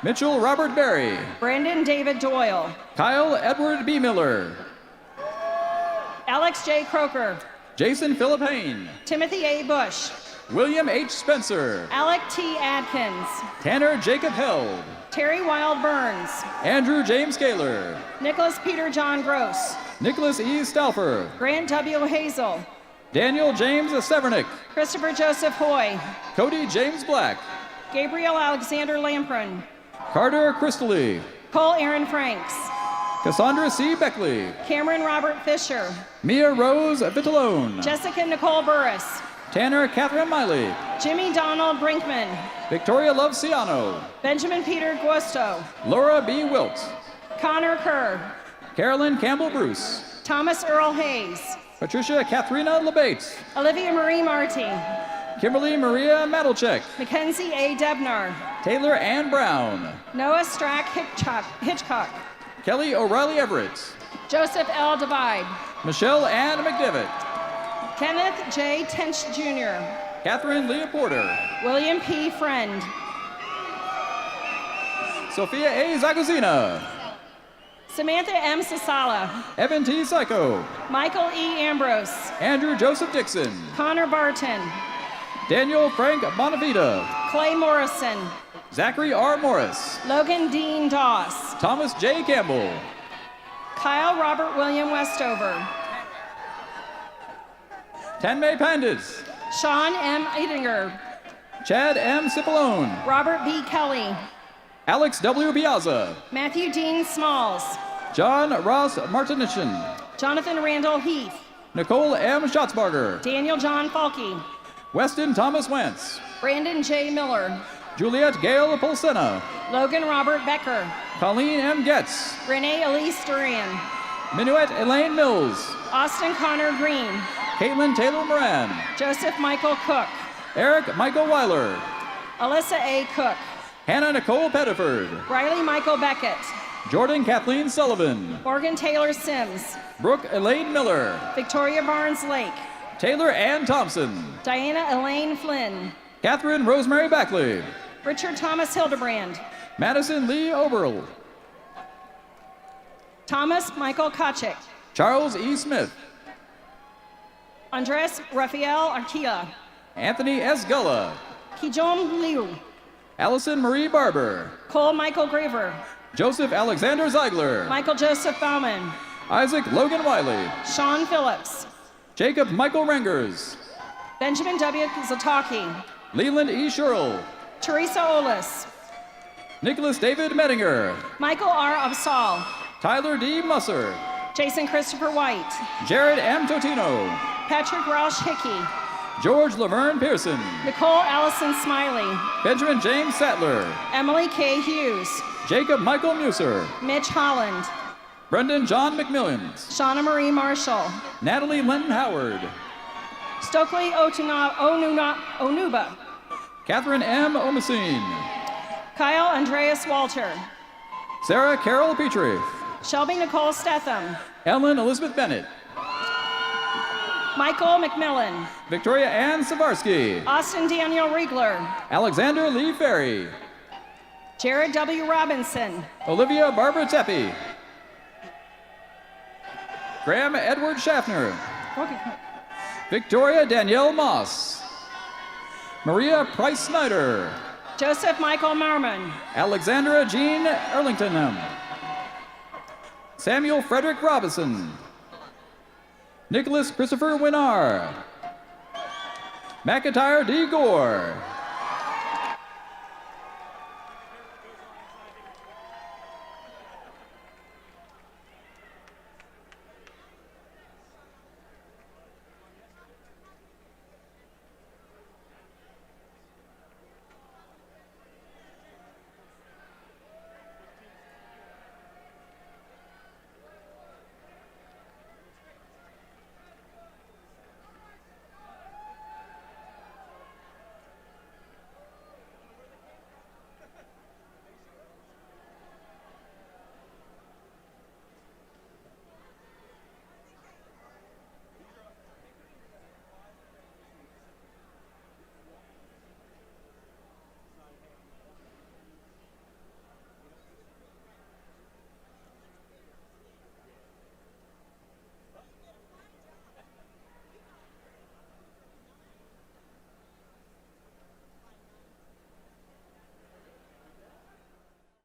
Speaker 1: Mitchell Robert Berry.
Speaker 3: Brandon David Doyle.
Speaker 1: Kyle Edward B. Miller.
Speaker 3: Alex J. Croker.
Speaker 1: Jason Philip Hain.
Speaker 3: Timothy A. Bush.
Speaker 1: William H. Spencer.
Speaker 3: Alec T. Adkins.
Speaker 1: Tanner Jacob Held.
Speaker 3: Terry Wild Burns.
Speaker 1: Andrew James Kaler.
Speaker 3: Nicholas Peter John Gross.
Speaker 1: Nicholas E. Stauffer.
Speaker 3: Grant W. Hazel.
Speaker 1: Daniel James Severnick.
Speaker 3: Christopher Joseph Hoy.
Speaker 1: Cody James Black.
Speaker 3: Gabriel Alexander Lamprin.
Speaker 1: Carter Crystal.
Speaker 3: Cole Aaron Franks.
Speaker 1: Cassandra C. Beckley.
Speaker 3: Cameron Robert Fisher.
Speaker 1: Mia Rose Vitalone.
Speaker 3: Jessica Nicole Burris.
Speaker 1: Tanner Catherine Miley.
Speaker 3: Jimmy Donald Brinkman.
Speaker 1: Victoria Love Ciano.
Speaker 3: Benjamin Peter Guosto.
Speaker 1: Laura B. Wilt.
Speaker 3: Connor Kerr.
Speaker 1: Carolyn Campbell Bruce.
Speaker 3: Thomas Earl Hayes.
Speaker 1: Patricia Katharina Lebate.
Speaker 3: Olivia Marie Marty.
Speaker 1: Kimberly Maria Madelchek.
Speaker 3: Mackenzie A. Debnar.
Speaker 1: Taylor Ann Brown.
Speaker 3: Noah Strack Hitchcock.
Speaker 1: Kelly O'Reilly Everett.
Speaker 3: Joseph L. Divide.
Speaker 1: Michelle Ann McDevitt.
Speaker 3: Kenneth J. Tench Jr.
Speaker 1: Catherine Leah Porter.
Speaker 3: William P. Friend.
Speaker 1: Sophia A. Zagozina.
Speaker 3: Samantha M. Sasala.
Speaker 1: Evan T. Psycho.
Speaker 3: Michael E. Ambrose.
Speaker 1: Andrew Joseph Dixon.
Speaker 3: Connor Barton.
Speaker 1: Daniel Frank Bonavita.
Speaker 3: Clay Morrison.
Speaker 1: Zachary R. Morris.
Speaker 3: Logan Dean Doss.
Speaker 1: Thomas J. Campbell.
Speaker 3: Kyle Robert William Westover.
Speaker 1: Tanmay Pandit.
Speaker 3: Sean M. Eidinger.
Speaker 1: Chad M. Cipollone.
Speaker 3: Robert B. Kelly.
Speaker 1: Alex W. Biazza.
Speaker 3: Matthew Dean Smalls.
Speaker 1: John Ross Martinishin.
Speaker 3: Jonathan Randall Heath.
Speaker 1: Nicole M. Schatzbarger.
Speaker 3: Daniel John Falke.
Speaker 1: Weston Thomas Wentz.
Speaker 3: Brandon J. Miller.
Speaker 1: Juliet Gail Polsena.
Speaker 3: Logan Robert Becker.
Speaker 1: Colleen M. Getz.
Speaker 3: Renee Elise Duran.
Speaker 1: Minuet Elaine Mills.
Speaker 3: Austin Connor Green.
Speaker 1: Caitlin Taylor Moran.
Speaker 3: Joseph Michael Cook.
Speaker 1: Eric Michael Weiler.
Speaker 3: Alyssa A. Cook.
Speaker 1: Hannah Nicole Pettiford.
Speaker 3: Riley Michael Beckett.
Speaker 1: Jordan Kathleen Sullivan.
Speaker 3: Morgan Taylor Sims.
Speaker 1: Brooke Elaine Miller.
Speaker 3: Victoria Barnes Lake.
Speaker 1: Taylor Ann Thompson.
Speaker 3: Diana Elaine Flynn.
Speaker 1: Catherine Rosemary Backley.
Speaker 3: Richard Thomas Hildebrand.
Speaker 1: Madison Lee Oberl.
Speaker 3: Thomas Michael Kochik.
Speaker 1: Charles E. Smith.
Speaker 3: Andres Rafael Arquilla.
Speaker 1: Anthony S. Gulla.
Speaker 3: Kijom Liu.
Speaker 1: Allison Marie Barber.
Speaker 3: Cole Michael Graver.
Speaker 1: Joseph Alexander Zeigler.
Speaker 3: Michael Joseph Bauman.
Speaker 1: Isaac Logan Wiley.
Speaker 3: Sean Phillips.
Speaker 1: Jacob Michael Rengers.
Speaker 3: Benjamin W. Zataki.
Speaker 1: Leland E. Sherrill.
Speaker 3: Teresa Olis.
Speaker 1: Nicholas David Mettinger.
Speaker 3: Michael R. Absal.
Speaker 1: Tyler D. Musser.
Speaker 3: Jason Christopher White.
Speaker 1: Jared M. Totino.
Speaker 3: Patrick Roush Hickey.
Speaker 1: George Laverne Pearson.
Speaker 3: Nicole Allison Smiley.
Speaker 1: Benjamin James Sattler.
Speaker 3: Emily K. Hughes.
Speaker 1: Jacob Michael Muser.
Speaker 3: Mitch Holland.
Speaker 1: Brendan John McMillions.
Speaker 3: Shauna Marie Marshall.
Speaker 1: Natalie Linton Howard.
Speaker 3: Stokely Onuba.
Speaker 1: Catherine M. Omasine.
Speaker 3: Kyle Andreas Walter.
Speaker 1: Sarah Carol Petrie.
Speaker 3: Shelby Nicole Stetham.
Speaker 1: Ellen Elizabeth Bennett.
Speaker 3: Michael McMillan.
Speaker 1: Victoria Ann Savarsky.
Speaker 3: Austin Daniel Riegler.
Speaker 1: Alexander Lee Ferry.
Speaker 3: Jared W. Robinson.
Speaker 1: Olivia Barbara Teppi. Graham Edward Schaffner. Victoria Danielle Moss. Maria Price Snyder.
Speaker 3: Joseph Michael Marmon.
Speaker 1: Alexandra Jean Erlington. Samuel Frederick Robinson. Nicholas Christopher Winnar. McIntyre D. Gore.